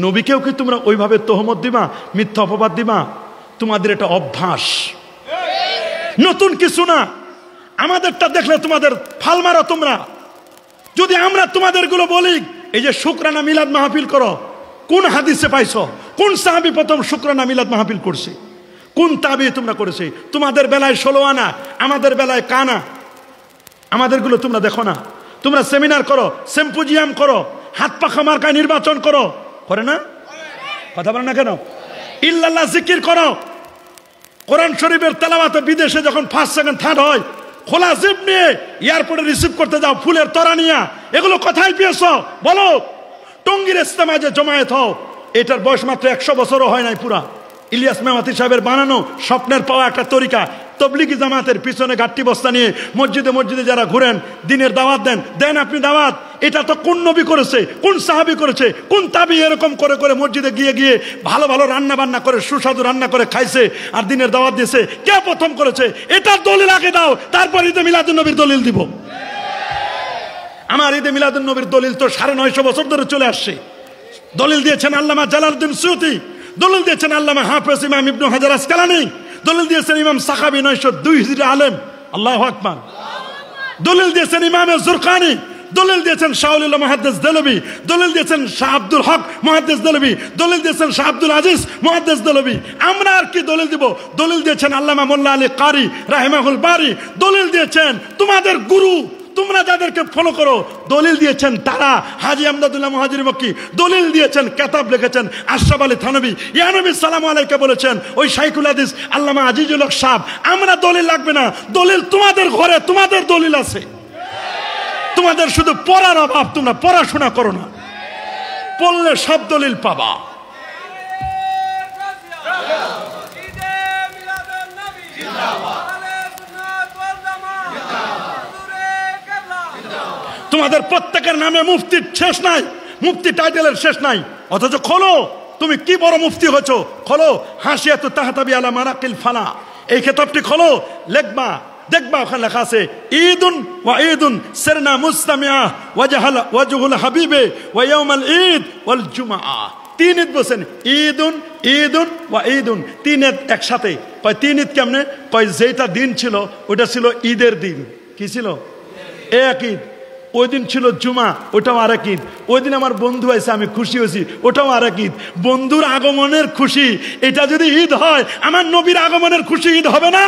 নবীকেও কি তোমরা ওইভাবে তহমত দিবা, মিথ্যা অপবাদ দিবা? তোমাদের এটা অভ্যাস, নতুন কিছু না। আমাদেরটা দেখলে তোমাদের ফাল মারো তোমরা। যদি আমরা তোমাদের গুলো বলি এই যে শুকরানা মিলাদ মাহফিল করো, কোন হাদিসে পাইছো? কোন সাহাবী প্রথম শুকরানা মিলাদ মাহফিল করছে? কোন তাবি তোমরা করেছে? তোমাদের বেলায় 16 আনা, আমাদের বেলায় কানা। আমাদেরগুলো তোমরা দেখো না? তোমরা সেমিনার করো, সিম্পোজিয়াম করো, হাত পাখা মার্কায় নির্বাচন করো, করে না? কথা বলে না কেন? ইল্লাল্লাহ জিকির করো, কোরআন শরীফের তেলাওয়াতে বিদেশে যখন 1st 2nd 3rd হয়, খোলা জিপ নিয়ে এয়ারপোর্টে রিসিভ করতে যাও ফুলের তোড়া নিয়ে, এগুলো কোথায় পেয়েছো বলো? টঙ্গীর ইস্তেমায় যে জমায়েত হও, এটার বয়স মাত্র 100 বছরও হয় নাই পুরা। ইলিয়াস মেমাতি সাহেবের বানানো স্বপ্নের পাওয়া একটা তরিকা। তবলিগি জামাতের পিছনে গাট্টি বস্তা নিয়ে মসজিদে মসজিদে যারা ঘুরেন, দিনের দাওয়াত দেন আপনি দাওয়াত। এটা তো কোন নবী করেছে, কোন সাহাবী করেছে, কোন তাবি এরকম করে করে মসজিদে গিয়ে গিয়ে ভালো ভালো রান্না বান্না করে সুস্বাদু রান্না করে খাইছে আর দিনের দাওয়াত দিয়েছে? কে প্রথম করেছে? এটার দলিল আগে দাও, তারপর ঈদে মিলাদুন নবীর দলিল দিব। আমার ঈদে মিলাদুন নবীর দলিল তো 950 বছর ধরে চলে আসছে। দলিল দিয়েছেন আল্লামা জালালউদ্দিন সুয়ুতী, দলিল দিয়েছেন আল্লামা হাফেজ ইমাম ইবনে হাজার আসকালানী, দলিল দিয়েছেন ইমাম সাখাবী 902 হিজরি আলেম, আল্লাহু আকবার। দলিল দিয়েছেন ইমাম জুরকানি, দলিল দিয়েছেন শাহুল্লাহ মুহাদ্দিস দেলবি, দলিল দিয়েছেন শাহ আব্দুল হক মুহাদ্দিস দেলবি, দলিল দিয়েছেন শাহ আব্দুল আজিজ মুহাদ্দিস দেলবি। আমরা আর কি দলিল দিব? দলিল দিয়েছেন আল্লামা মোল্লা আলী কারি রাহিমাহুল বারি, দলিল দিয়েছেন তোমাদের গুরু, তোমরা যাদেরকে ফলো করো, দলিল দিয়েছেন তারা হাজী আমদাদুল্লাহ মুহাজির মক্কি, দলিল দিয়েছেন, কিতাব লিখেছেন আশরাফ আলী থানভী। ইয়া নবী সালামু আলাইকা বলেছেন ওই শাইখুল হাদিস আল্লামা আজিজুল হক সাহেব। আমরা দলিল লাগবে না, দলিল তোমাদের ঘরে, তোমাদের দলিল আছে। তোমাদের শুধু পড়ার অভাব, তোমরা পড়াশোনা করো না, পড়লে সব দলিল পাবা। তোমাদের প্রত্যেকের নামে মুফতির শেষ নাই, মুফতি টাইটেলের শেষ নাই, অথচ খোলো তুমি কি বড় মুফতি হয়েছো। খোলো হাসিয়াতু তাহতাবি আলা মারাকিল ফালা, এই কিতাবটি খোলো, লিখবা, দেখবা ওখানে লেখা আছে ঈদুন ওয়া ঈদুন সিরনা মুসতামিআ ওয়াজহুল হাবিবে ওয়া ইয়াউমাল ঈদ ওয়াল জুমআ। 3 ঈদ বলেন, ঈদুন ঈদুন ওয়া ঈদুন, 3 ঈদ একসাথে। কয় 3 ঈদ কেমনে? কয় যেটা দিন ছিল ওটা ছিল ঈদের দিন। কি ছিল? এক ঈদ। ওই দিন ছিল জুমা, ওটাও আরেক ঈদ। ওই দিন আমার বন্ধু আছে, আমি খুশি হয়েছি, ওটাও আরেক ঈদ। বন্ধুর আগমনের খুশি এটা যদি ঈদ হয়, আমার নবীর আগমনের খুশি ঈদ হবে না?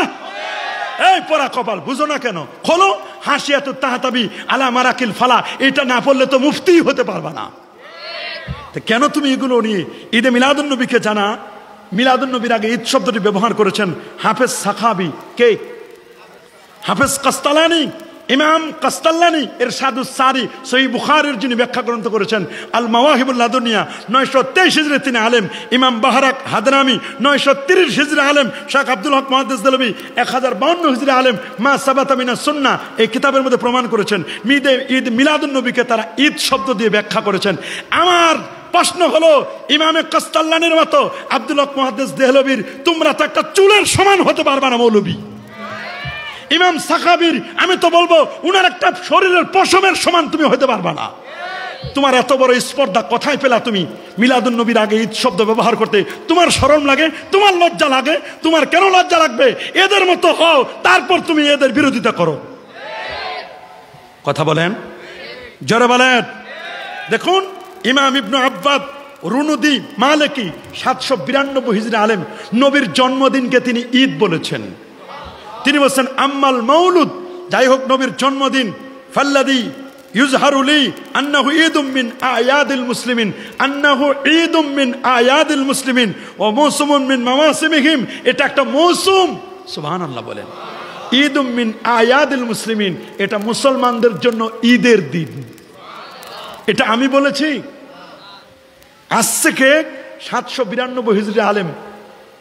এই পড়া কপাল, বুঝো না কেন? খোলো হাসিয়াতু তাহতাবি আলা মারাকিল ফালা, এটা না পড়লে তো মুফতি হতে পারবা না। কেন তুমি এগুলো নিয়ে? ঈদে মিলাদুন নবীকে জানা, মিলাদুন নবীর আগে ঈদ শব্দটি ব্যবহার করেছেন হাফেজ সাখাবী। কে? হাফেজ কাস্তালানি, ইমাম কাস্তাল্লানি ইরশাদুস সারি সহিহ বুখারীর যিনি ব্যাখ্যা গ্রন্থ করেছেন আল মাওয়াহিবুল লাদুনিয়া 923 হিজরি তিনি আলেম। ইমাম বাহারাক হাদরামি 930 হিজরি আলেম। শেখ আব্দুল হক মুহাদ্দিস দেলবি 1052 হিজরি আলেম। মা সাবাতা মিনাস সুন্নাহ এই কিতাবের মধ্যে প্রমাণ করেছেন ঈদ মিলাদুন নবীকে তারা ঈদ শব্দ দিয়ে ব্যাখ্যা করেছেন। আমার প্রশ্ন হলো, ইমামে কাস্তাল্লানির মতো আব্দুল হক মুহাদ্দিস দেহলভির তোমরা তো একটা চুলের সমান হতে পারবা না মৌলবী। ইমাম সাখাবীর আমি তো বলবো উনার একটা শরীরের পশমের সমান তুমি হতে পারবা না। তোমার এত বড় স্পর্ধা কোথায় পেলা তুমি মিলাদুন নবীর আগে ঈদ শব্দ ব্যবহার করতে? তোমার শরম লাগে? তোমার লজ্জা লাগে? তোমার কেন লজ্জা লাগবে? এদের মতো হও, তারপর তুমি এদের বিরোধিতা করো। কথা বলেন, জোরে বলেন। দেখুন ইমাম ইবনে আব্বাদ রুনুদি মালিকি 792 হিজরি আলেম, নবীর জন্মদিনকে তিনি ঈদ বলেছেন। তিনি বলছেন আম্মাল মাউলুদ, যাই হোক নবীর জন্মদিন, ফাল্লাদি ইউজহারু লি আন্নাহু ঈদুম মিন আয়াদিল মুসলিমিন, আন্নাহু ঈদুম মিন আয়াদিল মুসলিমিন ওয়া মাওসুমুন মিন মাওয়াসিমিহিম। এটা একটা মৌসুম, সুবহানাল্লাহ বলেন। ঈদুম মিন আয়াদিল মুসলিমিন, এটা মুসলমানদের জন্য ঈদের দিন। এটা আমি বলেছি। আজ থেকে 792 হিজরি আলেম,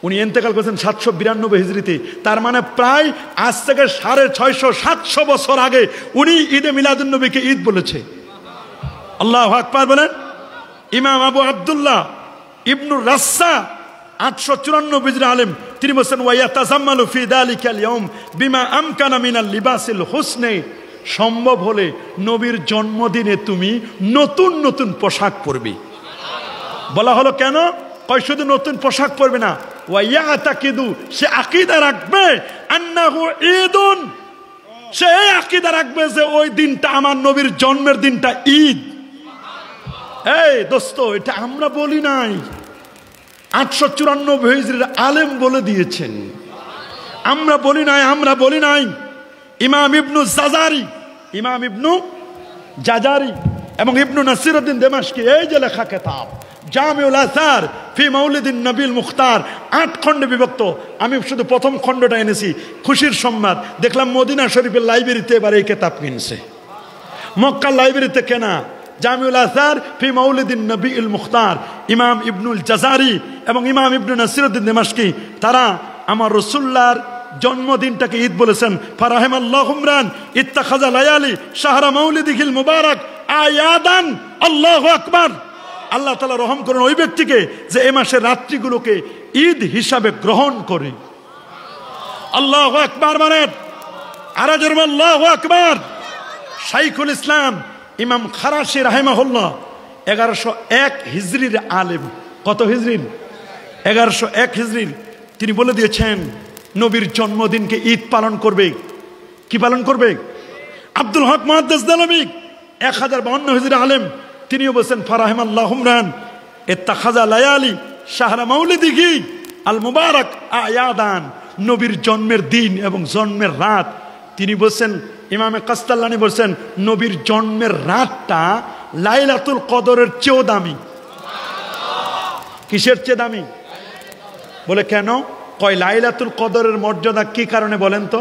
উনি ইন্তেকাল করেছেন 792 হিজরিতে। তার মানে প্রায় আজ থেকে 650-700 বছর আগে উনি ঈদে মিলাদুন নবীকে ঈদ বলেছে। আল্লাহু আকবার বলেন। ইমাম আবু আব্দুল্লাহ ইবনুর রাসসা 854 হিজরি আলেম, তিনি বলেছেন ওয়া ইয়াতাজাম্মালু ফি যালিকাল ইয়াউম বিমা আমকানা মিনাল লিবাসিল হুসনে, সম্ভব হলে নবীর জন্মদিনে তুমি নতুন নতুন পোশাক পরবে। বলা হলো কেন? কয় শুধু নতুন পোশাক পরবে না, ওয়া ইয়াতাকিদু, সে আকীদা রাখবে, আন্নাহু ঈদুন, সে আকীদা রাখবে যে ওই দিনটা আমার নবীর জন্মের দিনটা ঈদ। এই দোস্ত, এটা আমরা বলি নাই, 894 হিজরির আলেম বলে দিয়েছেন। আমরা বলি নাই, আমরা বলি নাই। ইমাম ইবনু জাজারি এবং ইবনু নাসিরউদ্দিন দিমাশকি এই যে লেখা কিতাব জামিউল আসার ফি মাউলিদিন নবীল মুখতার 8 খণ্ডে বিভক্ত। আমি শুধু প্রথম খণ্ডটা এনেছি, খুশির সংবাদ। দেখলাম মদিনা শরীফের লাইব্রেরিতে এবার এই কিতাব কিনছে, মক্কার লাইব্রেরিতে কেনা। জামিউল আসার ফি মাউলিদিন নবীল মুখতার, ইমাম ইবনুল জাজারি এবং ইমাম ইবনু নাসিরউদ্দিন দিমাশকি তারা আমার রাসূলুল্লাহর জন্মদিনটাকে ঈদ বলেছেন। ফারাহিমাল্লাহু ইমরান ইত্তাখাযা লায়ালি শাহরা মাউলিদিহিল মুবারাক আয়াদান। আল্লাহু আকবার। আল্লাহ তাআলা রহম করেন ওই ব্যক্তিকে যে এই মাসের রাত্রিগুলোকে ঈদ হিসাবে গ্রহণ করে। আল্লাহু আকবার বলেন, আরো জোরে আল্লাহু আকবার। শাইখুল ইসলাম ইমাম খারাশি রাহিমাহুল্লাহ 1101 হিজরির আলেম। কত হিজরির? 1101 হিজরির। তিনি বলে দিয়েছেন নবীর জন্মদিনকে ঈদ পালন করবে। কি পালন করবে? আব্দুল হক মুহাদ্দিস দেলভী 1052 হিজরি আলেম, তিনিও বলছেন ফারাহিমাল্লাহু ইমরান ইত্তাখাযা লায়ালি শাহরা মাউলিদিহি আল মুবারাক আয়াদান। নবীর জন্মের দিন এবং জন্মের রাত তিনি বলছেন, ইমামে কাস্তাল্লানি বলছেন নবীর জন্মের রাতটা লাইলাতুল কদরের চেয়েও দামি। কিসের চেয়ে দামি? বলে কেন? কয় লাইলাতুল কদরের মর্যাদা কি কারণে বলেন তো?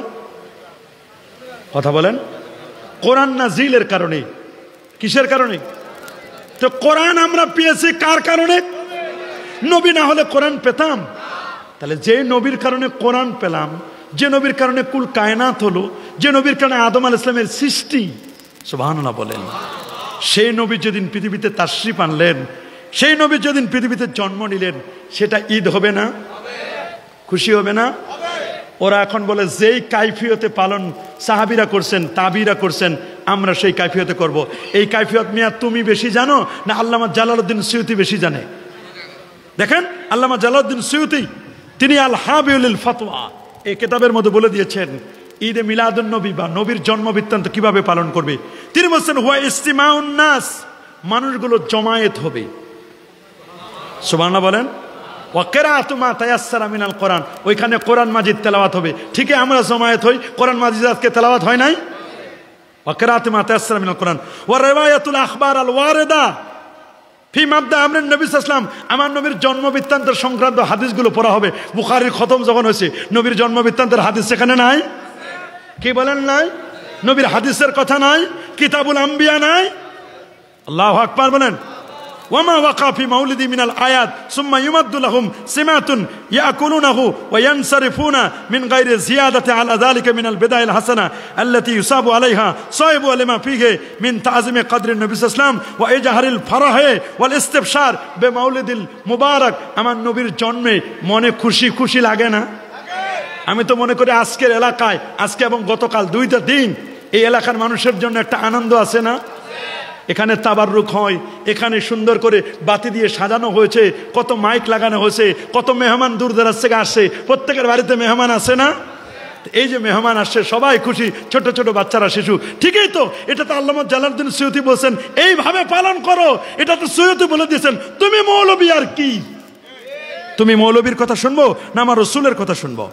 কথা বলেন। কোরআন নাজিলের কারণে। কিসের কারণে? তো কোরআন আমরা পেয়েছি কার কারণে? নবী না হলে কোরআন পেতাম? তাহলে যে নবীর কারণে কোরআন পেলাম, যে নবীর কারণে কুল কায়নাত হলো, যে নবীর কারণে আদম আলাইহিস সালামের সৃষ্টি, সুবহানাল্লাহ বলেন, সেই নবী যেদিন পৃথিবীতে তাশরিফ আনলেন, সেই নবী যেদিন পৃথিবীতে জন্ম নিলেন, সেটা ঈদ হবে না? খুশি হবে না? ওরা এখন বলে যেই কাইফিয়তে পালন সাহাবীরা করছেন, তাবিরা করছেন, আমরা সেই কাইফিয়তে করব। এই কাইফিয়ত মিয়া তুমি বেশি জানো না আল্লামা জালালউদ্দিন সুয়ুতি বেশি জানে? দেখেন আল্লামা জালালউদ্দিন সুয়ুতি তিনি আল হাবিউল ফাতওয়া এই কিতাবের মধ্যে বলে দিয়েছেন ঈদে মিলাদুন নবী বা নবীর জন্ম বৃত্তান্ত কিভাবে পালন করবে। তিনি বলছেন হুয়া ইস্তিমাউন নাস, মানুষগুলো জমায়েত হবে। সুবহানাল্লাহ বলেন। ওয়া কিরাআতু মা তায়াসসারা মিনাল কোরআন, ওইখানে কোরআন মাজিদ তেলাওয়াত হবে। ঠিকই আমরা জমায়েত হই, কোরআন মাজিদ আজকে তেলাওয়াত হয় নাই? ওয়া কিরাআতু মা তায়াসসারা মিনাল কোরআন ওয়া রিওয়ায়াতুল আখবার আল ওয়ারিদা ফি মাবদা আমরিন নবী সাল্লাল্লাহু আলাইহি ওয়াসাল্লাম, আমার নবীর জন্ম বৃত্তান্ত সংক্রান্ত হাদিসগুলো পড়া হবে। বুখারীর খতম যখন হয়েছে, নবীর জন্ম বৃত্তান্তের হাদিস সেখানে নাই? কি বলেন নাই? নবীর হাদিসের কথা নাই? কিতাবুল আম্বিয়া নাই? আল্লাহু আকবার বলেন। ওয়ামা ওয়াকা ফি মাউলিদি মিনাল আয়াত সুম্মা ইউমাদ্দু লাহুম সিমাতুন ইয়াকুলুনাহু ওয়া ইয়ানসারিফুনা মিন গায়রি জিয়াদাতি আলা যালিকা মিনাল বিদাইল হাসানা আল্লাতী ইউসাবু আলাইহা সাইবু লিমা ফিহি মিন তাযিমি কদরিন নবী সাল্লাল্লাহু আলাইহি ওয়াসাল্লাম ওয়া ইজহারিল ফারাহি ওয়াল ইস্তিবশার বিমাউলিদিল মুবারাক। আমার নবীর জন্মে মনে খুশি খুশি লাগে না? আমি তো মনে করি আজকের এলাকায়, আজকে এবং গতকাল 2টা দিন এই এলাকার মানুষের জন্য একটা আনন্দ আছে না? এখানে তাবাররুক হয়, এখানে সুন্দর করে বাতি দিয়ে সাজানো হয়েছে, কত মাইক লাগানো হয়েছে, কত মেহমান দূর দরাজ থেকে আসছে, প্রত্যেকের বাড়িতে মেহমান আসে না? এই যে মেহমান আসছে সবাই খুশি, ছোট ছোট বাচ্চারা, শিশু। ঠিকই তো, এটা তো আল্লামা জালালউদ্দিন সুয়ুতি বলছেন এইভাবে পালন করো। এটা তো সুয়ুতি বলে দিয়েছেন। তুমি মৌলবী আর কি? তুমি মৌলবীর কথা শুনবো না আমার রাসূলের কথা শুনবো?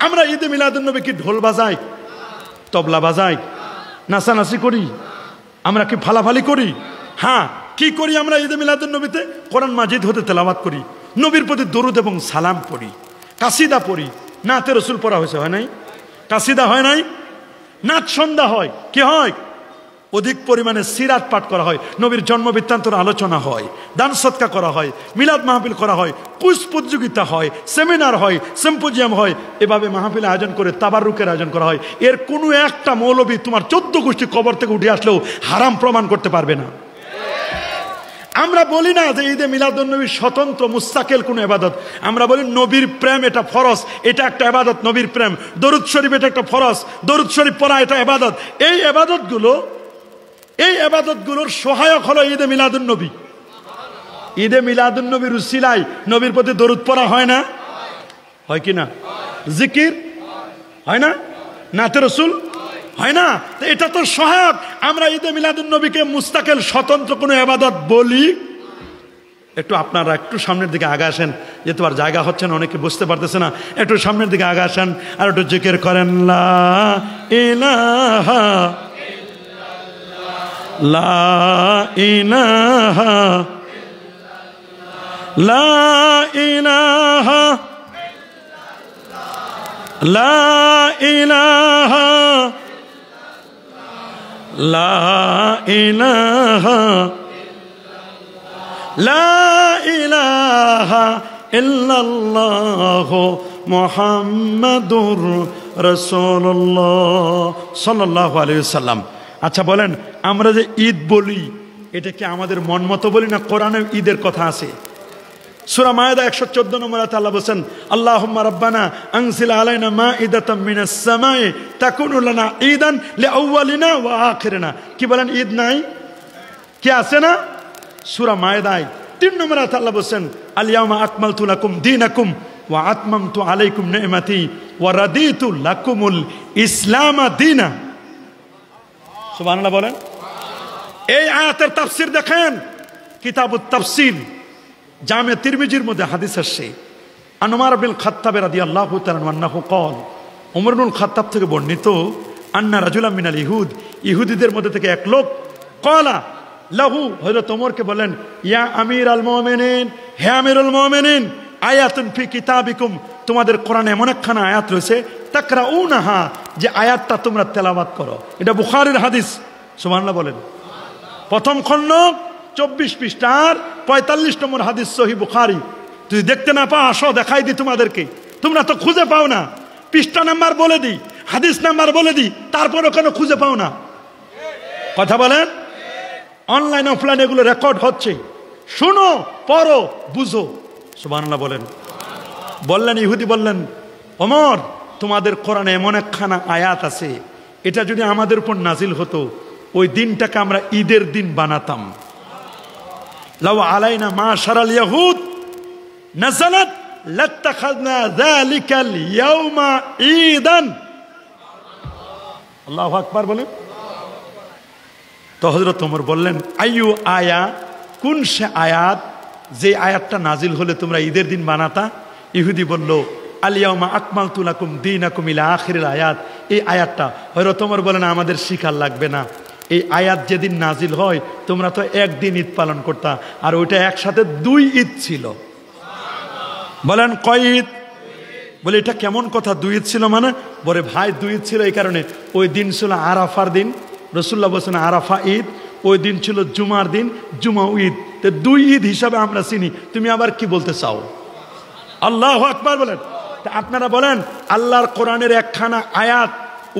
আমরা ঈদে মিলাদুন নবী কি ঢোল বাজাই, তবলা বাজাই, নাচানাচি করি? আমরা কি ফালাফালি করি? হ্যাঁ, কি করি আমরা ঈদে মিলাদুন নবীতে? কোরআন মাজিদ হতে তেলাওয়াত করি, নবীর প্রতি দরুদ এবং সালাম পড়ি, কাসিদা পড়ি। নাতে রসুল পড়া হয়েছে, হয় নাই? কাসিদা হয় নাই? নাচ সন্ধ্যা হয়, কি হয়? অধিক পরিমাণে সিরাত পাঠ করা হয়, নবীর জন্ম বৃত্তান্তর আলোচনা হয়, দান সৎকা করা হয়, মিলাদ মাহফিল করা হয়, কুইজ প্রতিযোগিতা হয়, সেমিনার হয়, সিম্পোজিয়াম হয়। এভাবে মাহফিল আয়োজন করে তাবাররুকের আয়োজন করা হয়। এর কোনো একটা মৌলবী তোমার 14 গোষ্ঠী কবর থেকে উঠে আসলেও হারাম প্রমাণ করতে পারবে না। আমরা বলি না যে ঈদে মিলাদুন নবী স্বতন্ত্র মুস্তাকিল কোনো ইবাদত। আমরা বলি নবীর প্রেম এটা ফরজ, এটা একটা ইবাদত। নবীর প্রেম, দরুদ শরীফ এটা একটা ফরজ, দরুদ শরীফ পড়া এটা ইবাদত। এই ইবাদতগুলোর সহায়ক হলো ঈদে মিলাদুন নবী। ঈদে মিলাদুন নবীর উসিলায় নবীর প্রতি দরুদ পড়া হয় না? হয় কি না? জিকির হয় না? নাতে রসুল হয় না? তো এটা তো সহায়ক। আমরা ঈদে মিলাদুন নবীকে মুস্তাকিল স্বতন্ত্র কোনো ইবাদত বলি? একটু আপনারা একটু সামনের দিকে আগে আসেন, যেহেতু আর জায়গা হচ্ছে না, অনেকে বুঝতে পারতেছে না, একটু সামনের দিকে আগে আসেন আর একটু জিকির করেন লা ইলাহা লা ইলাহা লা ইলাহা লা ইলাহা লা ইলাহা লা ইলাহা ইল্লাল্লাহু মুহাম্মাদুর রাসূলুল্লাহ সাল্লাল্লাহু আলাইহি ওয়াসাল্লাম। আচ্ছা বলেন, আমরা যে ঈদ বলি এটা কি আমাদের মন মতো বলি না কোরআনে ঈদের কথা আছে? সূরা মায়েদা 114 নম্বর আয়াতে আল্লাহ বলেন, আল্লাহুম্মা রাব্বানা আনজিল আলাইনা মাইদাতাম মিনাস সামাই তাকুনু লানা ঈদান লিআউয়ালিনা ওয়া আখিরিনা। কি বলেন, ঈদ নাই? কি আছে না? সূরা মায়েদায় 3 নম্বর আয়াতে আল্লাহ বলেন, আল ইয়াউমা আকমালতু লাকুম দীনাকুম ওয়া আতমামতু আলাইকুম নি'মাতি ওয়া রাদিতু লাকুমুল ইসলাম দীনা। সুবহানাল্লাহ বলেন। এই আয়াতের তাফসীর দেখেন, কিতাবুত তাফসীর জামে তিরমিজির মধ্যে হাদিস আসছে, আন উমর ইবনে খাত্তাব রাদিয়াল্লাহু তাআলা আনহু قال, উমর ইবনে খাত্তাব থেকে বর্ণিত, আন্না রাজুলাম মিনাল ইহুদ, ইহুদিদের মধ্যে থেকে এক লোক, ক্বালা লাহু, হযরত ওমরকে বলেন, ইয়া আমিরাল মুমিনিন, হে আমিরুল মুমিনিন, আয়াতুন ফি কিতাবিকুম, তোমাদের কোরআনে এমন একখানা আয়াত রয়েছে, তাকরাউনাহা, যে আয়াতটা তোমরা তেলাওয়াত করো। এটা বুখারীর হাদিস। সুবহানাল্লাহ বলেন। প্রথম খণ্ড 24 পৃষ্ঠার 45 নম্বর হাদিস, সহিহ বুখারী। তুই দেখতে না পাও, আসো দেখাই দি তোমাদেরকে। তোমরা তো খুঁজে পাও না, পৃষ্ঠা নাম্বার বলে দিই, হাদিস নাম্বার বলে দিই, তারপরও কেন খুঁজে পাও না? কথা বলেন। অনলাইন অফলাইন এগুলো রেকর্ড হচ্ছে, শুনো, পড়ো, বুঝো। সুবহানাল্লাহ বলেন। বললেন, ইহুদি বললেন, ওমর তোমাদের কোরআনে এমন একখানা আয়াত আছে, এটা যদি আমাদের উপর নাজিল হতো, ওই দিনটাকে আমরা ঈদের দিন বানাতাম। লাউ আলাইনা মাশারাল ইয়াহুদ নাযালাত লাত্তাখাযনা যালিকাল ইয়াউমা ঈদান। আল্লাহু আকবার বলেন। তো হযরত ওমর বললেন, আইয়ু আয়া, কোন সে আয়াত, যে আয়াতটা নাজিল হলে তোমরা ঈদের দিন বানাতা? ইহুদি বলল, আল ইয়াউমা আকমালতু লাকুম দীনাকুম ইলা আখিরিল আয়াত। এই আয়াতটা হযরত ওমর বলেন, আমাদের শিখার লাগবে না, এই আয়াত যেদিন নাজিল হয় তোমরা তো একদিন ঈদ পালন করতা, আর ওইটা একসাথে 2 ঈদ ছিল। বলেন, কয় ঈদ? বলে এটা কেমন কথা, 2 ঈদ ছিল মানে? বলে ভাই 2 ঈদ ছিল এই কারণে, ওই দিন ছিল আরাফার দিন, রাসূলুল্লাহ বলেছেন আরাফা ঈদ, ওই দিন ছিল জুমার দিন, জুমা ঈদ, তো 2 ঈদ হিসাবে আমরা চিনি। তুমি আবার কি বলতে চাও? আল্লাহু আকবার বলেন। তা আপনারা বলেন, আল্লাহর কোরআনের একখানা আয়াত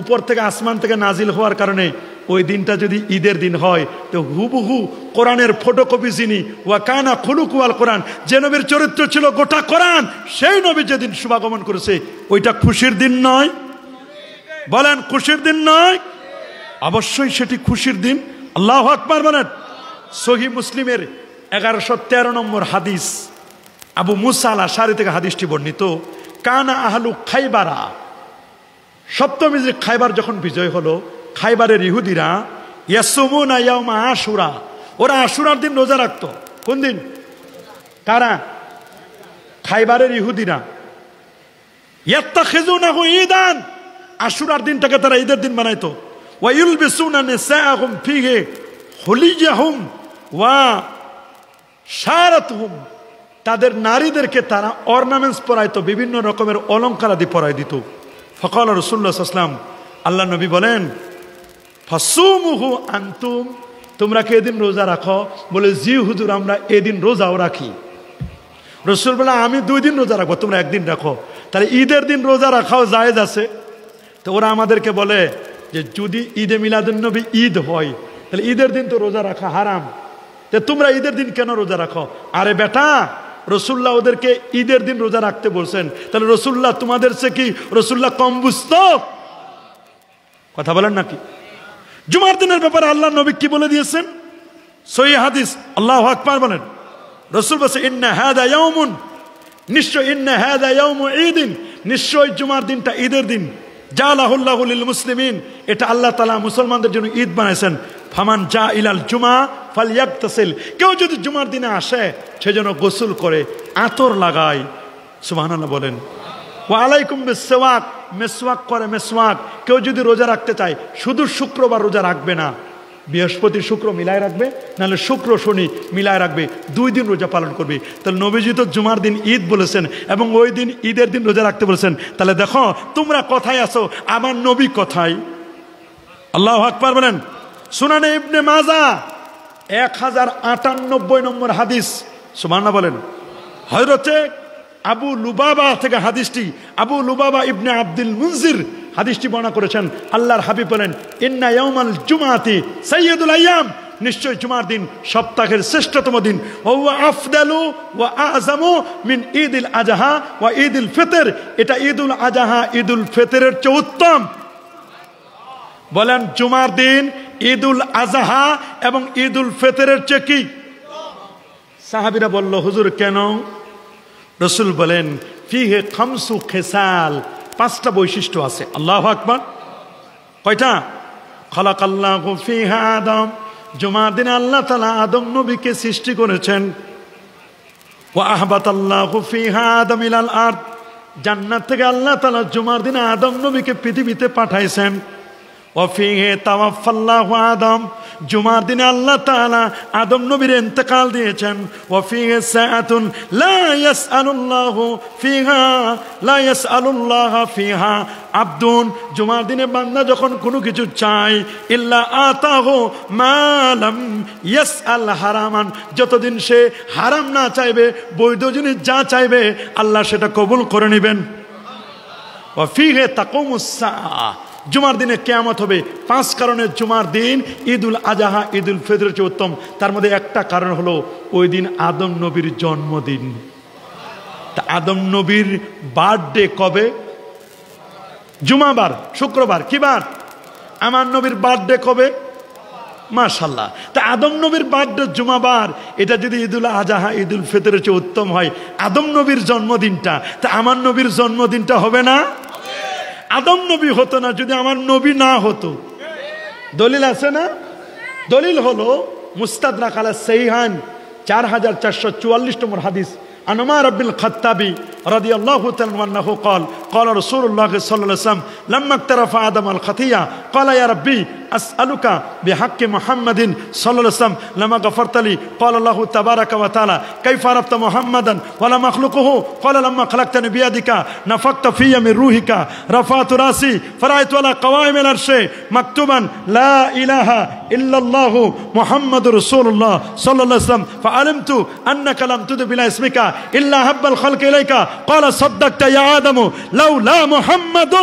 উপর থেকে আসমান থেকে নাজিল হওয়ার কারণে ওই দিনটা যদি ঈদের দিন হয়, তো হুবহু কোরআনের ফটোকপি যিনি, ওয়া কানা খুলুকু আল কোরআন, যে নবীর চরিত্র ছিল গোটা কোরআন, সেই নবী যেদিন শুভাগমন করেছে, ওইটা খুশির দিন নয়? বলেন, খুশির দিন নয়? অবশ্যই সেটি খুশির দিন। আল্লাহু আকবার বলেন। সহিহ মুসলিমের 1113 নম্বর হাদিস, আবু মুসা আল আশআরী থেকে হাদিসটি বর্ণিত, কানা আহলু খাইবারা, সপ্তম হিজরি খাইবার যখন বিজয় হলো, খাইবারের ইহুদিরা ইয়াসুমুনা ইয়াউমা আশুরা, ওরা আশুরার দিন রোজা রাখতো। কোন দিন? কারা? খাইবারের ইহুদিরা। ইয়াত্তাখিযুনাহু ঈদান, আশুরার দিনটাকে তারা ঈদের দিন বানাইতো। ওয়া ইলবিসুনা নিসাআহুম ফিহি হুলিয়াহুম ওয়া শারাতুহুম, তাদের নারীদেরকে তারা অর্নামেন্টস পরাইতো, বিভিন্ন রকমের অলংকার আদি পরাই দিত। ফাকাল রাসূলুল্লাহ সাল্লাল্লাহু আলাইহি ওয়াসাল্লাম, আল্লাহ নবী বলেন, ফাসুমুহু আনতুম, তোমরা কি এদিন রোজা রাখো? বলে, জি হুজুর, আমরা এদিন রোজাও রাখি। রাসূল বলে, আমি 2 দিন রোজা রাখবো, তোমরা 1 দিন রাখো। তাহলে ঈদের দিন রোজা রাখাও জায়েজ আছে। তো ওরা আমাদেরকে বলে যে যদি ঈদে মিলাদুন নবী ঈদ হয়, তাহলে ঈদের দিন তো রোজা রাখা হারাম, তো তোমরা ঈদের দিন কেন রোজা রাখো? আরে বেটা, রাসূলুল্লাহ ওদেরকে ঈদের দিন রোজা রাখতে বলছেন, তাহলে রাসূলুল্লাহ তোমাদের সে কি রাসূলুল্লাহ কম বুঝতো? কথা বলেন নাকি? জুমার দিনের ব্যাপারে আল্লাহ নবী কি বলে দিয়েছেন? সহিহ হাদিস। আল্লাহু আকবার বলেন। রাসূল বলেছেন, ইন্না হাযা ইয়াউমুন, নিশ্চয়, ইন্না হাযা ইয়াউমু ঈদিন, নিশ্চয় জুমার দিনটা ঈদের দিন। জালাহুল্লাহু লিল মুসলিমিন, এটা আল্লাহ তাআলা মুসলমানদের জন্য ঈদ বানাইছেন। ফামান জা ইলাল জুমা ফালইয়াগতাসিল, কেউ যদি জুমার দিনে আসে সে যেন গোসল করে, আতর লাগায়। সুবহানাল্লাহ বলেন। ওয়া আলাইকুম বিসওয়াক, মেসওয়াক করে, মেসওয়াক। কেউ যদি রোজা রাখতে চায় শুধু শুক্রবার রোজা রাখবে না, বৃহস্পতি শুক্র মিলায় রাখবে, নাহলে শুক্র শনি মিলায় রাখবে, 2 দিন রোজা পালন করবে। তাহলে নবীজি তো জুমার দিন ঈদ বলেছেন এবং ওই দিন ঈদের দিন রোজা রাখতে বলেছেন। তাহলে দেখো তোমরা কথায় আসো, আমার নবী কথায়। আল্লাহু আকবার বলেন। সুনানে ইবনে মাজাহ 1098 নম্বর হাদিস, সুবহানাল্লাহ বলেন। হযরতে আবু লুবাবা থেকে হাদিসটি, আবু লুবাবা ইবনে আব্দুল মুনজির হাদিসটি বর্ণনা করেছেন। আল্লাহর হাবিব বলেন, ইন্না ইয়াউমাল জুমআতি সাইয়্যিদুল আইয়াম, নিশ্চয় জুমার দিন সপ্তাহের শ্রেষ্ঠতম দিন। ওয়া আফদালু ওয়া আযমু মিন ঈদুল আযহা ওয়া ঈদুল ফিতর, এটা ঈদুল আযহা ঈদুল ফিতরের চেয়ে উত্তম। বলেন জুমার দিন ঈদুল আযহা এবং ঈদুল ফিতরের চেয়ে কি? সাহাবীরা বলল, হুজুর কেন? রাসূল বলেন, ফিহে খামসু খিসাল, 5টা বৈশিষ্ট্য আছে। আল্লাহু আকবার। কয়টা? খালাকাল্লাহু ফিহা আদম, জুমার দিনে আল্লাহ তাআলা আদম নবীকে সৃষ্টি করেছেন। ওয়া আহবাতাল্লাহু ফিহা আদম ইলাল আরদ, জান্নাত থেকে আল্লাহ তাআলা জুমার দিনে আদম নবীকে পৃথিবীতে পাঠাইছেন। ওয়া ফিহি তাওয়াফাল্লাহু আদম, জুমার দিনে আল্লাহ তাআলা আদম নবীর ইন্তেকাল দিয়েছেন। ওয়া ফিহি সাআতুন লা ইয়াসআলুল্লাহু ফিহা, লা ইয়াসআলুল্লাহা ফিহা আবদুন, জুমার দিনে বান্দা যখন কোনো কিছু চায়, ইল্লা আতাহু মা লাম ইয়াসআল হারামান, যতদিন সে হারাম না চাইবে, বৈধ জিনিস যা চাইবে আল্লাহ সেটা কবুল করে নেবেন। ওয়া ফিহি তাকুমুস সাআ, জুমার দিনে কিয়ামত হবে। 5 কারণে জুমার দিন ঈদুল আযহা ঈদুল ফিতরের চেয়ে উত্তম। তার মধ্যে একটা কারণ হলো ওই দিন আদম নবীর জন্মদিন। তা আদম নবীর বার্থডে কবে? জুমাবার, শুক্রবার। কি বার? আমার নবীর বার্থডে কবে? মাশাআল্লাহ। তা আদম নবীর বার্থডে জুমাবার, এটা যদি ঈদুল আযহা ঈদুল ফিতরের চেয়ে উত্তম হয়, আদম নবীর জন্মদিনটা, তা আমার নবীর জন্মদিনটা হবে না? আদম নবী হতো না যদি আমার নবী না হতো। দলিল আছে না? দলিল হলো মুস্তাদরাক আলা সাহিহান 4444 নম্বর হাদিস। عن عمر بن الخطاب رضي الله تعالى عنه قال قال رسول الله صلى الله عليه وسلم لما اقترف آدم الخطيئة قال يا ربي أسألك بحق محمد صلى الله عليه وسلم لما غفرت لي قال الله تبارك وتعالى كيف عرفت محمدا ولا مخلوقه قال لما خلقتني بيدك نفخت في من روحك رفعت راسي فرأيت على قوائم العرش مكتوبا لا إله إلا الله محمد رسول الله صلى الله عليه وسلم فعلمت أنك لم تدب إلى اسمك إلا حب الخلق إليك قال صدقت يا آدم لولا محمد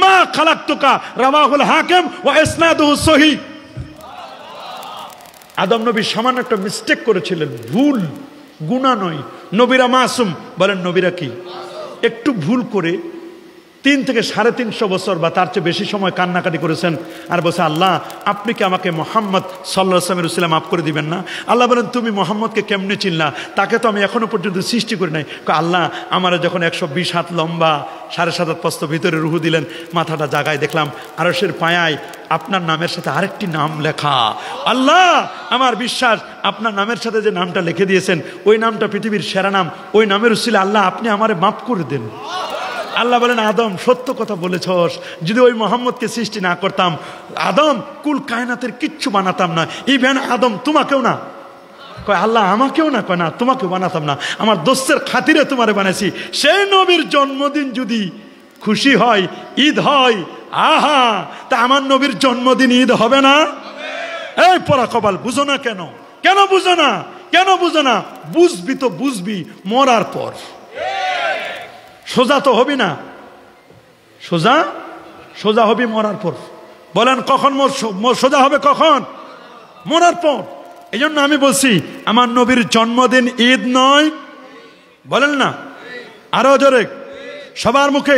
ما خلقتك رواه الحاكم وإسناده صحيح। আদম নবী সামান্য একটা মিস্টেক করেছিলেন, ভুল, গুনাহ নয়। নবীরা মাসুম। বলেন নবীরা কি? একটু ভুল করে 3 থেকে 350 বছর বা তার চেয়ে বেশি সময় কান্নাকাটি করেছেন আর বলছে, আল্লাহ আপনি কি আমাকে মোহাম্মদ সাল্লাল্লাহু আলাইহি ওয়াসাল্লাম মাফ করে দিবেন না? আল্লাহ বলেন, তুমি মোহাম্মদকে কেমনে চিনলা? তাকে তো আমি এখনো পর্যন্ত সৃষ্টি করি নাই। আল্লাহ আমার যখন 120 হাত লম্বা, 7.5 হাত প্রস্থ, ভিতরে রুহু দিলেন, মাথাটা জাগায় দেখলাম আরশের পায়ায় আপনার নামের সাথে আরেকটি নাম লেখা। আল্লাহ আমার বিশ্বাস, আপনার নামের সাথে যে নামটা লিখে দিয়েছেন ওই নামটা পৃথিবীর সেরা নাম, ওই নামের উসিলে আল্লাহ আপনি আমারে মাফ করে দেন। আল্লাহ বলেন, আদম সত্য কথা বলেছস, যদি ওই মোহাম্মদকে সৃষ্টি না করতাম, আদম কুল কায়নাতের কিচ্ছু বানাতাম না, ইভেন আদম তোমাকেও না। কয় আল্লাহ আমাকেও না? কয় না তোমাকেও বানাতাম না, আমার দোস্তের খাতিরে তোমারে বানাইছি। সেই নবীর জন্মদিন যদি খুশি হয়, ঈদ হয়, আহা, তা আমার নবীর জন্মদিন ঈদ হবে না? এই পরা কপাল, বুঝো না কেন? কেন বুঝো না? কেন বুঝো না? বুঝবি তো বুঝবি মরার পর। সোজা তো হবি না, সোজা সোজা হবি মরার পর। বলেন কখন সোজা হবে? কখন? মরার পর। এই জন্য আমি বলছি আমার নবীর জন্মদিন ঈদ নয়। বলেন না আরো জোরে, সবার মুখে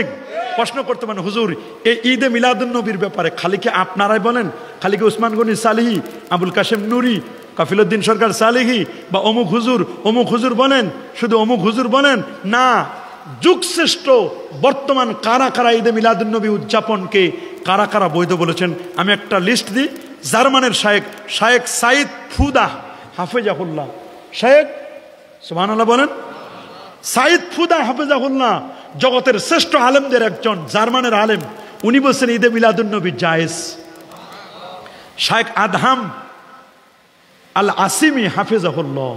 প্রশ্ন করতে পারেন, হুজুর এই ঈদে মিলাদুন নবীর ব্যাপারে খালি কি আপনারাই বলেন? খালি কি উসমান গনি সালিহি, আবুল কাশেম নুরি, কাফিলউদ্দিন সরকার সালিহি বা অমুক হুজুর বলেন? শুধু অমুক হুজুর বলেন? না, যুগশ্রেষ্ঠ বর্তমান কারা কারা ঈদে মিলাদুন্নবী উদযাপনকে কারা কারা বৈধ বলেছেন আমি একটা লিস্ট দিই। জার্মানের শায়েখ সাইদ ফুদা হাফেজাহুল্লাহ, শায়েখ সুবহানাল্লাহ বলেন, সাইদ ফুদা হাফেজাহুল্লাহ জগতের শ্রেষ্ঠ আলেমদের একজন, জার্মানের আলেম, উনি বলছেন ঈদে মিলাদুন্নবী জায়েজ। শায়েখ আদহাম আল আসিমি হাফেজাহুল্লাহ,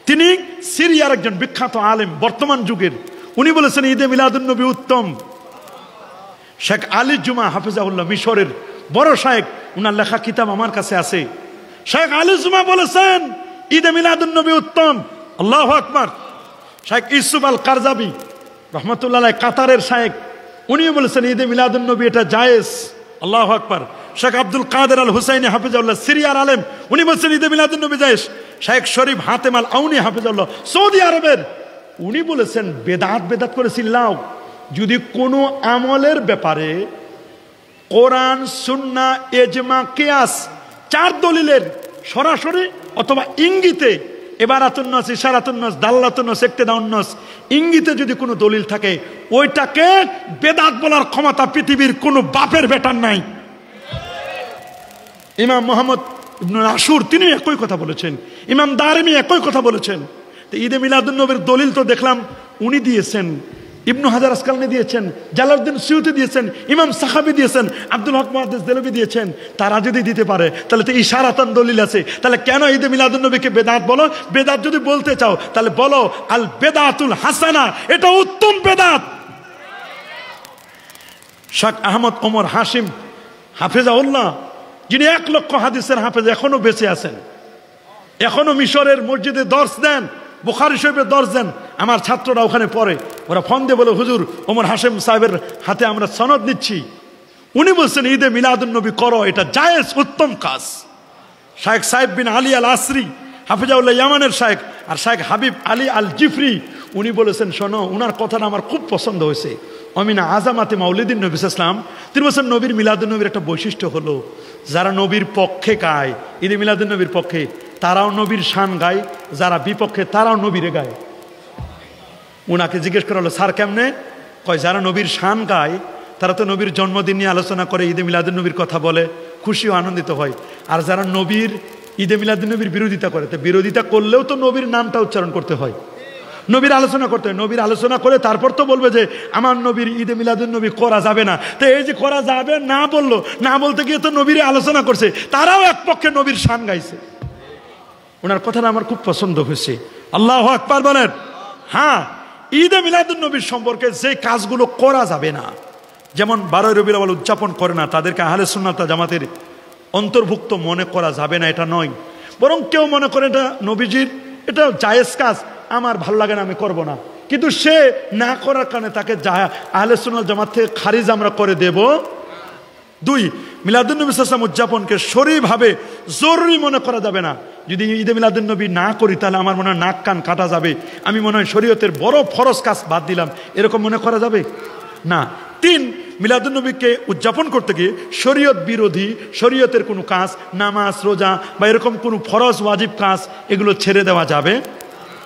তিনি সিরিয়ার একজন বিখ্যাত আলেম বর্তমান যুগের, উনি বলেছেন ঈদে মিলাদুন্নবী উত্তম। শেখ আলী জুমা হাফেজাহুল্লাহ মিশরের বড় শায়েখ, উনার লেখা কিতাব আমার কাছে আছে। শেখ আলী জুমা বলেছেন ঈদে মিলাদুন্নবী উত্তম। আল্লাহু আকবার। শেখ ইউসুফ আল কারজাবি রহমতুল্লাহ কাতারের শায়েখ, উনিও বলেছেন ঈদে মিলাদুন্নবী এটা জায়েজ। আল্লাহু আকবার। শেখ আব্দুল কাদের আল হুসাইনি হাফেজাহুল্লাহ সিরিয়ার আলেম, উনি বলছেন ঈদে মিলাদুন্নবী জায়েজ। শেখ শরীফ হাতেম আল আউনি হাফেজাহুল্লাহ সৌদি আরবের, উনি বলেছেন বেদাত করে চিল্লাও, যদি কোনো আমলের ব্যাপারে কোরআন সুন্নাহ ইজমা কিয়াস 4 দলিলের সরাসরি অথবা ইঙ্গিতে, ইবারাতুন নাস, ইশারাতুন নাস, দাল্লাতুন নাস, ইক্তিদাউন নাস, ইঙ্গিতে যদি কোনো দলিল থাকে ওইটাকে বেদাত বলার ক্ষমতা পৃথিবীর কোনো বাপের বেটার নাই। ইমাম মুহাম্মদ ইবনে আশুর তিনি একই কথা বলেছেন, ইমাম দারিমি একই কথা বলেছেন। তো ঈদে মিলাদুন্নবীর দলিল তো দেখলাম উনি দিয়েছেন, ইবনু হাজার আসকালানি দিয়েছেন, জালালউদ্দিন সুয়ুতি দিয়েছেন, ইমাম সাখাবী দিয়েছেন, আব্দুল হক মুহাদ্দিস দেলভী দিয়েছেন। তারা যদি দিতে পারে তাহলে তো ইশারাতান দলিল আছে, তাহলে কেন ঈদে মিলাদুন্নবীকে বেদাত বলো? বেদাত যদি বলতে চাও তাহলে বলো আল বেদাতুল হাসানা, এটা উত্তম বেদাত। শেখ আহমদ ওমর হাশিম হাফেজাহুল্লাহ, যিনি 1 লক্ষ হাদিসের হাফেজ, এখনো বেঁচে আছেন, এখনো মিশরের মসজিদে দর্স দেন, বুখারী শরীফের দর্স দেন। আমার ছাত্ররা ওখানে পড়ে, ওরা ফোন দিয়ে বলে হুজুর ওমর হাশিম সাহেবের হাতে আমরা সনদ নিচ্ছি, উনি বলছেন ঈদে মিলাদুন্নবী করো, এটা জায়েজ, উত্তম কাজ। শায়েখ সাহেব বিন আলী আল আসরি হাফেজাহুল্লাহ ইয়ামানের শায়েখ, আর শায়েখ হাবিব আলী আল জিফরি, উনি বলেছেন শোনো, উনার কথাটা আমার খুব পছন্দ হয়েছে, অমিনা আজামাতে মাউলিদিন নবী ইসলাম, তিনি বলছেন নবীর মিলাদুন্নবীর একটা বৈশিষ্ট্য হলো যারা নবীর পক্ষে গায়, ঈদে মিলাদুন্নবীর পক্ষে তারাও নবীর শান গায়, যারা বিপক্ষে তারাও নবীরে গায়। উনাকে জিজ্ঞেস করা হলো স্যার কেমনে? কয় যারা নবীর শান গায় তারা তো নবীর জন্মদিন নিয়ে আলোচনা করে, ঈদে মিলাদুন্নবীর কথা বলে, খুশি ও আনন্দিত হয়। আর যারা নবীর ঈদে মিলাদুন্নবীর বিরোধিতা করে, তো বিরোধিতা করলেও তো নবীর নামটা উচ্চারণ করতে হয়, নবীর আলোচনা করতে হয়, নবীর আলোচনা করে তারপর তো বলবে যে আমার নবীর ঈদে মিলাদুন্নবী করা যাবে না। তো এই যে করা যাবে না বললো, না বলতে গিয়ে তো নবীর আলোচনা করছে, তারাও এক পক্ষে নবীর শান গাইছে। ওনার কথাটা আমার খুব পছন্দ হয়েছে। আল্লাহু আকবার বলেন। হ্যাঁ, ঈদে মিলাদুন্নবীর সম্পর্কে যে কাজগুলো করা যাবে না, যেমন 12ই রবিউল আউয়াল উদযাপন করে না, তাদেরকে আহলে সুন্নাত ওয়াল জামাতের অন্তর্ভুক্ত মনে করা যাবে না, এটা নয়। বরং কেউ মনে করে এটা নবীজির, এটা জায়েজ কাজ, আমার ভালো লাগে না, আমি করব না, কিন্তু সে না করার কারণে তাকে আহলে সুন্নাত ওয়াল জামাত থেকে খারিজ আমরা করে দেব। 2, মিলাদুন্নবী সাল্লাল্লাহু আলাইহি ওয়াসাল্লাম উদযাপনকে শরীরভাবে জরুরি মনে করা যাবে না। যদি ঈদে মিলাদুন্নবী না করি তাহলে আমার মনে হয় নাক কান কাটা যাবে, আমি মনে হয় শরীয়তের বড় ফরজ কাজ বাদ দিলাম, এরকম মনে করা যাবে না। 3, মিলাদুন্নবীকে উদযাপন করতে গিয়ে শরীয়ত বিরোধী শরীয়তের কোনো কাজ, নামাজ রোজা বা এরকম কোনো ফরজ ওয়াজিব কাজ, এগুলো ছেড়ে দেওয়া যাবে।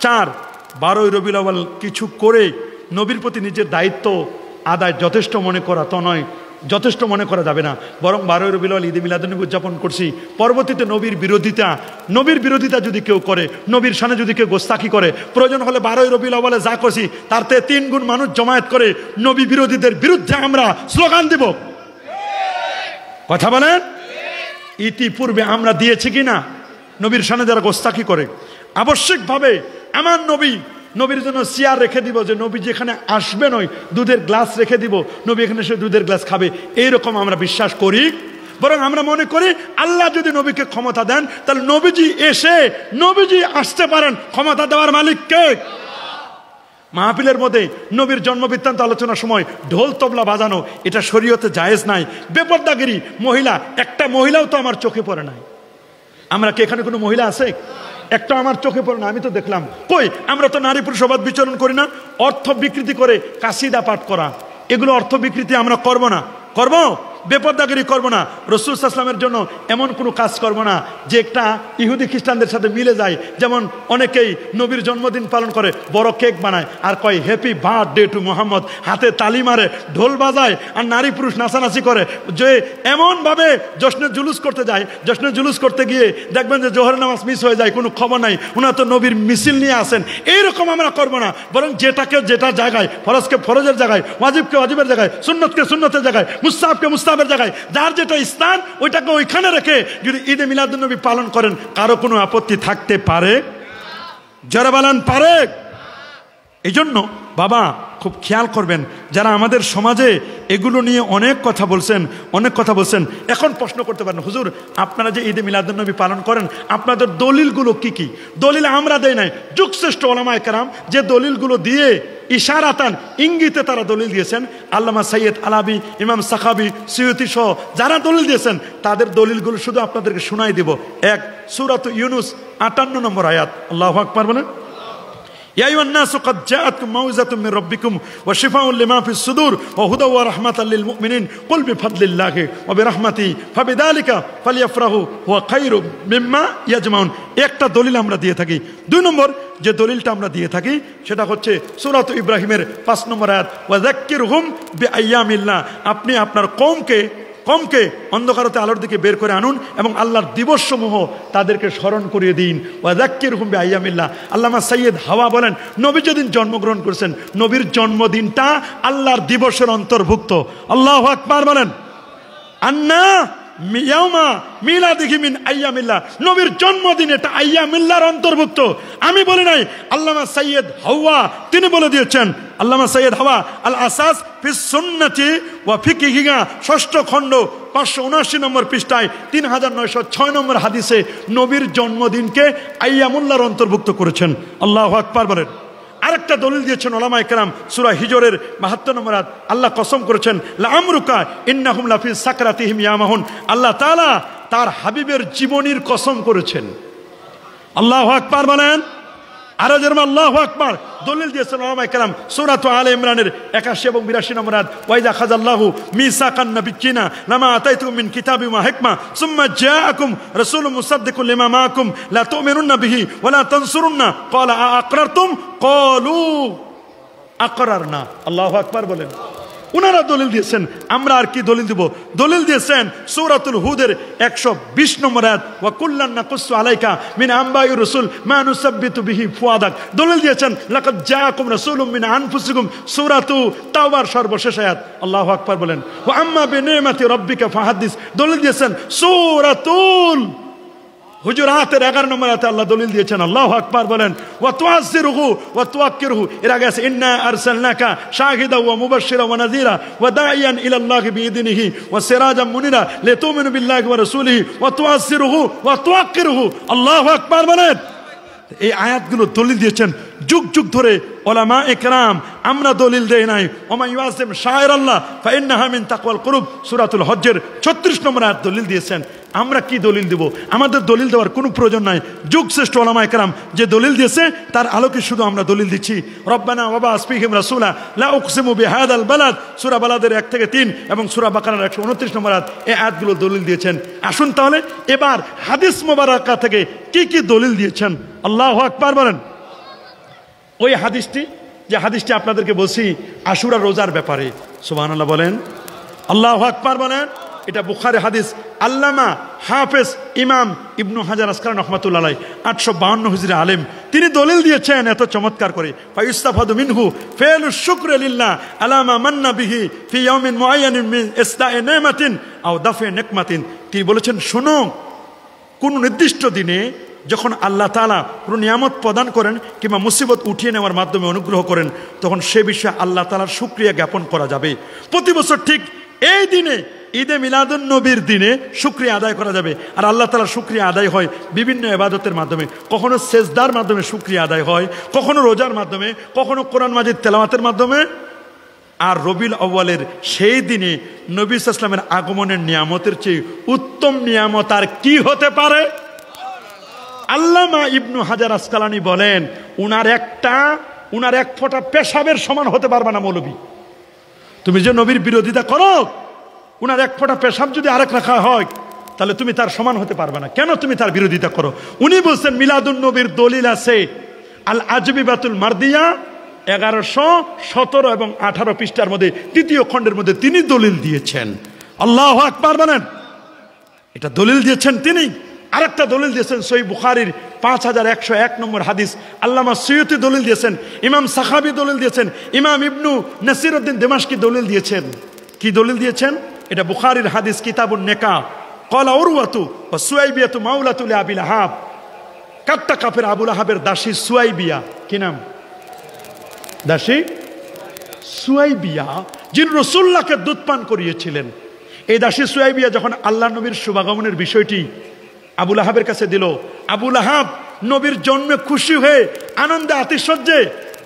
4, 12ই রবিউল আউয়াল কিছু করে নবীর প্রতি নিজের দায়িত্ব আদায় যথেষ্ট মনে করা তো নয়, যথেষ্ট মনে করা যাবে না। বরং 12ই রবিউল আউয়াল ঈদে মিলাদুন্নবী উদযাপন করছি, পরবর্তীতে নবীর বিরোধিতা যদি কেউ করে, নবীর শানে যদি কেউ গোস্তাখি করে, প্রয়োজন হলে 12ই রবিউল আউয়ালে যা করছি তার থেকে 3 গুণ মানুষ জমায়েত করে নবী বিরোধীদের বিরুদ্ধে আমরা স্লোগান দিব। কথা বলেন, ইতিপূর্বে আমরা দিয়েছি কিনা? নবীর শানে যারা গোস্তাখি করে, আবশ্যিকভাবে আমার নবীর জন্য চেয়ার রেখে দিব, যে নবী যেখানে আসবে নয় দুধের গ্লাস রেখে দিব, নবী এখানে সে দুধের গ্লাস খাবে, এইরকম আমরা বিশ্বাস করি। বরং আমরা মনে করি আল্লাহ যদি নবীকে ক্ষমতা দেন তাহলে নবীজি আসতে পারেন, ক্ষমতা দেওয়ার মালিক কে? মাহফিলের মধ্যে নবীর জন্ম বৃত্তান্ত আলোচনার সময় ঢোল তবলা বাজানো, এটা শরীয়তে জায়েজ নাই। বেপরদাগিরি, মহিলা, একটা মহিলাও তো আমার চোখে পড়ে নাই। আমরা কি এখানে কোনো মহিলা আছে? একটা আমার চোখে পড়ে না, আমি তো দেখলাম কই। আমরা তো নারী পুরুষ অবাধ বিচরণ করি না। অর্থ বিকৃতি করে কাসিদা পাঠ করা, এগুলো অর্থ বিকৃতি আমরা করব না, করব বেপরদাগিরি করব না, রাসূল সাল্লাল্লাহু আলাইহি ওয়াসাল্লামের জন্য এমন কোনো কাজ করব না যে একটা ইহুদি খ্রিস্টানদের সাথে মিলে যায়। যেমন অনেকেই নবীর জন্মদিন পালন করে, বড় কেক বানায় আর কয় হ্যাপি বার্থডে টু মোহাম্মদ, হাতে তালি মারে, ঢোল বাজায় আর নারী পুরুষ নাচানাচি করে, যে এমনভাবে জশ্নের জুলুস করতে যায়। জশ্নের জুলুস করতে গিয়ে দেখবেন যে জোহরের নামাজ মিস হয়ে যায়, কোনো খবর নাই, ওনারা তো নবীর মিছিল নিয়ে আসেন। এইরকম আমরা করবো না, বরং যেটাকে যেটা জায়গায়, ফরজকে ফরজের জায়গায়, ওয়াজিবকে ওয়াজিবের জায়গায়, সুন্নতকে সুন্নতের জায়গায়, মুস্তাহাবকে মুস্তাহাবের জায়গায়, যার যেটা স্থান ওইটাকে ওইখানে রেখে যদি ঈদে মিলাদুন্নবী পালন করেন কারো কোনো আপত্তি থাকতে পারে? যারা বলেন পারে। এই জন্য বাবা খুব খেয়াল করবেন, যারা আমাদের সমাজে এগুলো নিয়ে অনেক কথা বলছেন, এখন প্রশ্ন করতে পারেন, হুজুর আপনারা যে ঈদে মিলাদুন্নবী পালন করেন আপনাদের দলিলগুলো কি কি? দলিল আমরা দেই নাই, যুগশ্রেষ্ঠ ওলামায়ে কেরাম যে দলিলগুলো দিয়ে ইশারাতান ইঙ্গিতে তারা দলিল দিয়েছেন, আল্লামা সাইয়্যিদ আলাবি, ইমাম সাখাবি, সিয়ুতি সহ যারা দলিল দিয়েছেন তাদের দলিলগুলো শুধু আপনাদেরকে শোনাই দিব। এক, সূরাত ইউনুস 58 নম্বর আয়াত, আল্লাহু আকবার বলেন। ইয়া আইয়ুহান নাসু ক্বাদ জাআতকুম মাউইযাতুম মির রাব্বিকুম ওয়া শিফাউন লিমা ফিস সুদুর ওয়া হুদা ওয়া রাহমাতাল লিল মুমিনিন কুল বিফাদলিল্লাহি ওয়া বিরাহমাতিহি ফাবিযালিকা ফালইফরাহু হুয়া খায়রুম মিম্মা ইয়াজমাউন। একটা দলিল আমরা দিয়ে থাকি। 2 নম্বর যে দলিলটা আমরা দিয়ে থাকি সেটা হচ্ছে সূরাত ইব্রাহিমের 5 নম্বর আয়াত, ওয়া যাক্কিরহুম বিআইয়ামিল্লাহ। আপনি আপনার কওমকে অন্ধকারতে আলোর দিকে বের করে আনুন এবং আল্লাহর দিবসসমূহ তাদেরকে স্মরণ করিয়ে দিন। ওয়া যাক্কিরহুম বিআইয়ামিল্লাহ। আল্লামা সাইয়্যিদ হাওয়া বলেন, নবী যেদিন জন্মগ্রহণ করেছেন নবীর জন্মদিনটা আল্লাহর দিবসের অন্তর্ভুক্ত। আল্লাহু আকবার বলেন। আন্না ইয়াউমা মিলাদিহি মিন আইয়ামিল্লাহ, নবীর জন্মদিন এটা আইয়ামিল্লাহর অন্তর্ভুক্ত। আমি বলি নাই, আল্লামা সাইয়্যিদ হাওয়া তিনি বলে দিয়েছেন। আল্লামা সাইয়্যিদ হাওয়া আল আসাস ফিস সুন্নতি ওয়া ফিকহিহা 6ষ্ঠ খণ্ড 579 নম্বর পৃষ্ঠায় 3906 নম্বর হাদিসে নবীর জন্মদিনকে আইয়ামুল্লাহর অন্তর্ভুক্ত করেছেন। আল্লাহু আকবার বলেন। আরেকটা দলিল দিয়েছেন ওলামায়ে কেরাম, সূরা হিজরের 72 নম্বর আয়াত, আল্লাহ কসম করেছেন লাআমরুকা ইন্নাহুম লাফি সাকরাতিহিম ইয়ামাহুন। আল্লাহ তাআলা তার হাবিবের জীবনীর কসম করেছেন। আল্লাহু আকবার বলেন। আরো যেরকম আল্লাহু আকবার দলিল দিয়েছেন ওলামায়ে কেরাম, সূরা আলে ইমরানের 81 এবং 82 নম্বর আয়াত, ওয়াইদা খাযাল্লাহু মিসাকান নাবিয়্যিনা লামা আতাইতুকুম মিন কিতাবিন ওয়া হিকমা সুম্মা জাআকুম রাসূলুম মুসাদ্দিকুন লিমা মাআকুম লা তু'মিনুন্না বিহি ওয়া লা তানসুরুন্না ক্বালা আ'আকরারতুম ক্বালু আকরারনা। আল্লাহু আকবার বলেন। উনারা দলিল দিয়েছেন, আমরা আর কি দলিল দিব? দলিল দিয়েছেন সূরাতুল হুদের 120 নম্বর আয়াত, ওয়া কুল্লান নাকুসু আলাইকা মিন আমবায়ির রাসূল মা নুসাব্বিতু বিহি ফুয়াদাক। দলিল দিয়েছেন লাকাদ জাআকুম রাসূলুম মিন আনফুসিকুম সূরাতু তাওবার সর্বশেষ আয়াত। আল্লাহু আকবার বলেন। ওয়া আম্মা বিনিমাতি রাব্বিকা ফাহাদ্দিস। দলিল দিয়েছেন সূরাতুল হুজুরাতের 11 নম্বর আয়াতে আল্লাহ দলিল দিয়েছেন। আল্লাহু আকবার বলেন। ওয়া তুআজ্জিরুহু ওয়া তুওয়াক্কিরুহু। এর আগে আছে ইন্না আরসালনাকা শাহিদাও ওয়া মুবাশশিরা ওয়া নাযীরা ওয়া দাঈয়ান ইলাল্লাহি বিইذনিহি ওয়া সিরাজাম মুনিরা লিতুমিনু বিল্লাহি ওয়া রাসূলিহি ওয়া তুআজ্জিরুহু ওয়া তুওয়াক্কিরুহু। আল্লাহু আকবার বলেন। এই আয়াতগুলো দলিল দিয়েছেন যুগ যুগ ধরে ওলামায়ে কেরাম। আমরা দলিল দেই নাই। ওমা ইউআযিম শাআইরাল্লাহ ফাইন্নাহা মিন তাকওয়াল কুলুব, সূরাতুল হজ্জের 36 নম্বর আয়াত দলিল দিয়েছেন। আমরা কি দলিল দেব? আমাদের দলিল দেওয়ার কোনো প্রয়োজন নাই। যুগ শ্রেষ্ঠ ওলামায়ে কেরাম যে দলিল দিয়েছে তার আলোকে শুধু আমরা দলিল দিচ্ছি। রব্বানা ওয়া বা'আস ফীহিম রাসূলা লা উকসিমু বিহাদাল বালাদ, সূরা বালাদের 1 থেকে 3 এবং সূরা বাকারার 129 নম্বর আয়াত, এই আয়াতগুলো দলিল দিয়েছেন। আসুন তাহলে এবার হাদিস মুবারাকা থেকে কি কি দলিল দিয়েছেন। আল্লাহু আকবার বলেন। ওই হাদিসটি, যে হাদিসটি আপনাদেরকে বলছি আশুরা রোজার ব্যাপারে, সুবহানাল্লাহ বলেন, আল্লাহু আকবার বলেন। এটা বুখারী হাদিস। আল্লামা হাফেজ ইমাম ইবনু হাজার আসকালানী রাহমাতুল্লাহ আলাইহি 852 হিজরি আলেম, তিনি দলিল দিয়েছেন এত চমৎকার করে, ফায়ুস্তাফাদু মিনহু ফিলুশ শুকরি লিল্লাহ আলা মা মান্না বিহি ফি ইয়াউমিন মুআয়্যানিন মিন ইসদা'i নিমাতিন আও দাফি নিকমাতিন। তিনি বলেছেন, শোনো, কোন নির্দিষ্ট দিনে যখন আল্লাহ তাআলা কোনো নিয়ামত প্রদান করেন কিংবা মুসিবত উঠিয়ে নেওয়ার মাধ্যমে অনুগ্রহ করেন, তখন সে বিষয়ে আল্লাহ তাআলার শুকরিয়া জ্ঞাপন করা যাবে। প্রতি বছর ঠিক এই দিনে ঈদে মিলাদুন নবীর দিনে শুকরিয়া আদায় করা যাবে। আর আল্লাহ তাআলার শুকরিয়া আদায় হয় বিভিন্ন ইবাদতের মাধ্যমে, কখনো সেজদার মাধ্যমে শুকরিয়া আদায় হয়, কখনো রোজার মাধ্যমে, কখনো কোরআন মাজিদ তেলাওয়াতের মাধ্যমে। আর রবিউল আউয়ালের সেই দিনে নবী সাল্লাল্লাহু আলাইহি ওয়াসাল্লামের আগমনের নিয়ামতের চেয়ে উত্তম নিয়ামত আর কি হতে পারে? আল্লামা ইবনু হাজার আসকালানী বলেন, উনার এক ফোঁটা পেশাবের সমান হতে পারবে না মৌলবী। তুমি যে নবীর বিরোধিতা করো, উনার এক ফোঁটা পেশাব যদি আরেক রাখা হয় তাহলে তুমি তার সমান হতে পারবে না। কেন তুমি তার বিরোধিতা করো? উনি বলছেন মিলাদুন নবীর দলিল আছে আল আজবিবাতুল মারদিয়া 1117 এবং 18 পৃষ্ঠার মধ্যে 3য় খণ্ডের মধ্যে তিনি দলিল দিয়েছেন। আল্লাহু আকবার বলেন। এটা দলিল দিয়েছেন তিনি। আরেকটা দলিল দিয়েছেন সহিহ বুখারীর 5101 নম্বর হাদিস। আল্লামা সুয়ুতি দলিল দিয়েছেন, ইমাম সাখাবী দলিল দিয়েছেন, ইমাম ইবনু নাসিরউদ্দিন দিমাশকি দলিল দিয়েছেন। কি দলিল দিয়েছেন? এটা বুখারীর হাদিস কিতাবুন নিকাহ। ক্বালা উরওয়াতু ওয়া সুয়াইবিয়াতু মাওলাতু লিআবি লাহাব। কাট্টা কাফের আবু লাহাবের দাসী সুয়াইবিয়া, কি নাম? দাসী সুয়াইবিয়া, যিনি রাসূলুল্লাহকে দুধ পান করিয়েছিলেন। এই দাসী সুয়াইবিয়া যখন আল্লাহ নবীর শুভাগমনের বিষয়টি আবু লাহাবের কাছে দিল, আবু লাহাব নবীর জন্মে খুশি হয়ে আনন্দে আতিশয্যে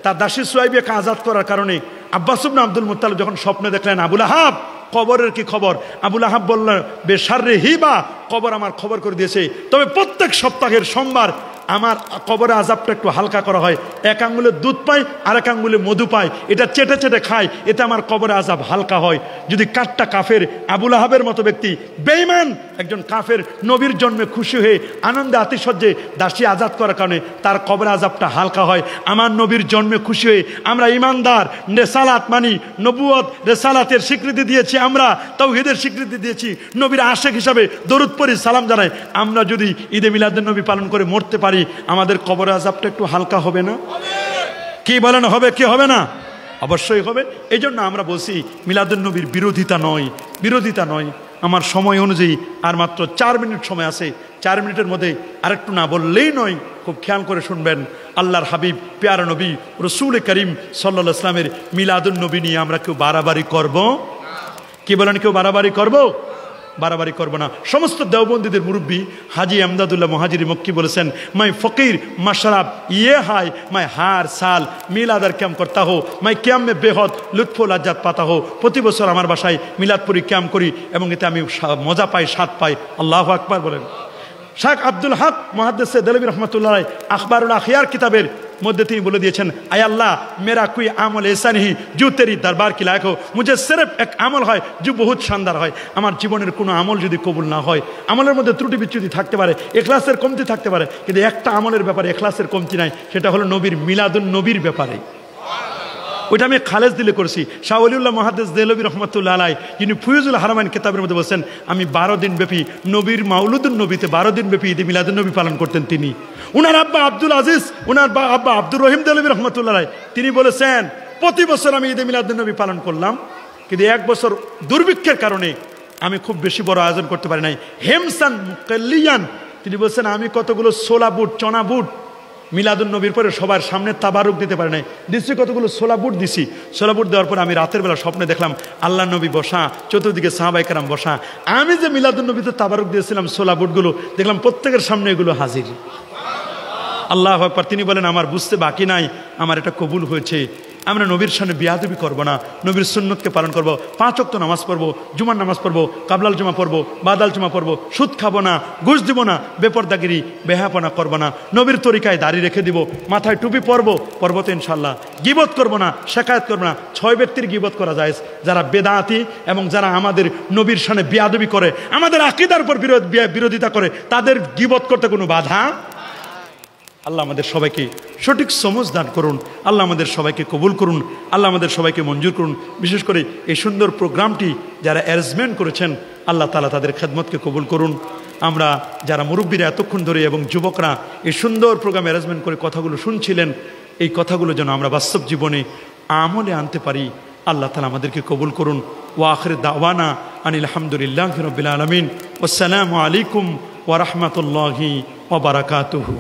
তার দাসী সুয়াইবিয়াকে আজাদ করার কারণে আব্বাস ইবনে আব্দুল মুত্তালিব যখন স্বপ্নে দেখলেন আবু লাহাব কবরের কি খবর, আবু লাহাব বললেন বেশাররে হিবা, কবর আমার খবর করে দিয়েছে, তবে প্রত্যেক সপ্তাহের সোমবার আমার কবরে আজাবটা একটু হালকা করা হয়, এক আঙ্গুলে দুধ পাই আর এক আঙ্গুলে মধু পাই, এটা চেটে চেটে খাই, এতে আমার কবরে আজাব হালকা হয়। যদি কাট্টা কাফের আবু লাহাবের মতো ব্যক্তি, বেঈমান একজন কাফের নবীর জন্মে খুশি হয়ে আনন্দে আতিশয্যে দাসী আজাদ করার কারণে তার কবরে আজাবটা হালকা হয়, আমার নবীর জন্মে খুশি হয়ে আমরা ইমানদার, রেসালাত মানি, নবুয়ত রেসালাতের স্বীকৃতি দিয়েছি, আমরা তাওহীদের স্বীকৃতি দিয়েছি, নবীর আশিক হিসাবে দরুদ পড়ি, সালাম জানাই, আমরা যদি ঈদে মিলাদুন নবী পালন করে মরতে পারি আমাদের কবরে আযাবটা একটু হালকা হবে না? কি বলেন, হবে কি হবে না? অবশ্যই হবে। এই জন্য আমরা বলছি মিলাদুন নবীর বিরোধিতা নয়। আমার সময় অনুযায়ী আর মাত্র 4 মিনিট সময় আছে, 4 মিনিটের মধ্যে আরেকটু না বললেই নয়। খুব খেয়াল করে শুনবেন, আল্লাহর হাবিব প্যারা নবী রাসূল করিম সাল্লাল্লাহু আলাইহি ওয়াসাল্লামের মিলাদুন নবী নিয়ে আমরা কেউ বাড়াবাড়ি করব? কি বলেন, কেউ বাড়াবাড়ি করব? বাড়াবাড়ি করবো না। সমস্ত দেওবন্দীদের মুরব্বী হাজি আমদাদুল্লাহ মুহাজিরি মক্কি বলেছেন, মাই ফকির মাশরাব ইয়ে হায় মাই হার সাল মিলাদার ক্যাম্প করতা হো, মাই ক্যাম মে বেহদ লুৎফ লাজ্জাত পাতা হো। প্রতি বছর আমার বাসায় মিলাদপুরি ক্যাম্প করি এবং এতে আমি মজা পাই, স্বাদ পাই। আল্লাহু আকবার বলেন। শাহ আব্দুল হক মুহাদ্দিস দেলভী রহমাতুল্লাহ আখবারুল আখিয়ার কিতাবের মধ্যে তিনি বলে দিয়েছেন, আয় আল্লাহ মেরা কোই আমল ऐसा नहीं जो तेरी दरबार की लायक हो, मुझे सिर्फ एक আমল হয় जो बहुत शानदार হয়। আমার জীবনের কোনো আমল যদি কবুল না হয়, আমলের মধ্যে ত্রুটি বিচ্যুতি থাকতে পারে, ইখলাসের কমতি থাকতে পারে, কিন্তু একটা আমলের ব্যাপারে ইখলাসের কমতি নাই, সেটা হলো নবীর মিলাদুন নবীর ব্যাপারে। ওইটা আমি খালেজ দিলে করছি। শাহ ওলিউল্লাহ মুহাদ্দিস দেহলভী রহমাতুল্লাহ আলাইহি যিনি ফুয়ুজুল হারামাইন কিতাবের মধ্যে বলছেন, আমি 12 দিন ব্যাপী নবীর মাউলুদুন নবীতে 12 দিন ব্যাপী ঈদে মিলাদুন নবী পালন করতেন তিনি। উনার আব্বা আব্দুল আজিজ, উনার আব্বা আব্দুর রহিম দেহলভী রহমাতুল্লাহ আলাইহি তিনি বলেছেন, প্রতি বছর আমি ঈদে মিলাদুন নবী পালন করলাম, কিন্তু এক বছর দুর্ভিক্ষের কারণে আমি খুব বেশি বড় আয়োজন করতে পারি নাই। হেমসান মুকাল্লিয়ান তিনি বলছেন, আমি কতগুলো ছোলা বুট, চনা বুট মিলাদুন নবীর পরে সবার সামনে তাবারুক দিতে পারে নাই, দিচ্ছি কতগুলো ছোলা বুট দিছি। ছোলা বুট দেওয়ার পরে আমি রাতের বেলা স্বপ্নে দেখলাম আল্লাহ নবী বসা, চতুর্দিকে সাহাবায়ে কেরাম বসা, আমি যে মিলাদুন নবীতে তাবারুক দিয়েছিলাম ছোলা বুটগুলো, দেখলাম প্রত্যেকের সামনে এগুলো হাজির। আল্লাহু আকবার। তিনি বলেন, আমার বুঝতে বাকি নাই, আমার এটা কবুল হয়েছে। আমরা নবীর সামনে বিয়াদবি করব না, নবীর সুন্নতকে পালন করব, 5 ওয়াক্ত নামাজ পড়বো, জুমার নামাজ পড়বো, কাবলাল জুমা পড়বো, বাদাল জুমা পড়বো, সুদ খাবো না, ঘুষ দিব না, বেপরদাগিরি বেহাপনা করবো না, নবীর তরিকায় দাড়ি রেখে দিব, মাথায় টুপি পরবো তো ইনশাল্লাহ, গীবত করবো না, শেকায়েত করবো না। 6 ব্যক্তির গীবত করা যায়, যারা বেদাতি এবং যারা আমাদের নবীর সামনে বিয়াদবি করে, আমাদের আকীদার উপর বিরোধিতা করে, তাদের গীবত করতে কোনো বাধা। আল্লাহ আমাদের সবাইকে সঠিক সমঝ দান করুন, আল্লাহ আমাদের সবাইকে কবুল করুন, আল্লাহ আমাদের সবাইকে মঞ্জুর করুন। বিশেষ করে এই সুন্দর প্রোগ্রামটি যারা অ্যারেঞ্জমেন্ট করেছেন, আল্লাহ তাআলা তাদের খেদমতকে কবুল করুন। আমরা যারা মুরব্বীরা এতক্ষণ ধরে এবং যুবকরা এই সুন্দর প্রোগ্রাম অ্যারেঞ্জমেন্ট করে কথাগুলো শুনছিলেন, এই কথাগুলো যেন আমরা বাস্তব জীবনে আমলে আনতে পারি, আল্লাহ তাআলা আমাদেরকে কবুল করুন। ওয়া আখির দাওয়ানা আনিল হামদুলিল্লাহি রাব্বিল আলামিন। আসসালামু আলাইকুম ওয়া রাহমাতুল্লাহি ওয়া বারাকাতুহু।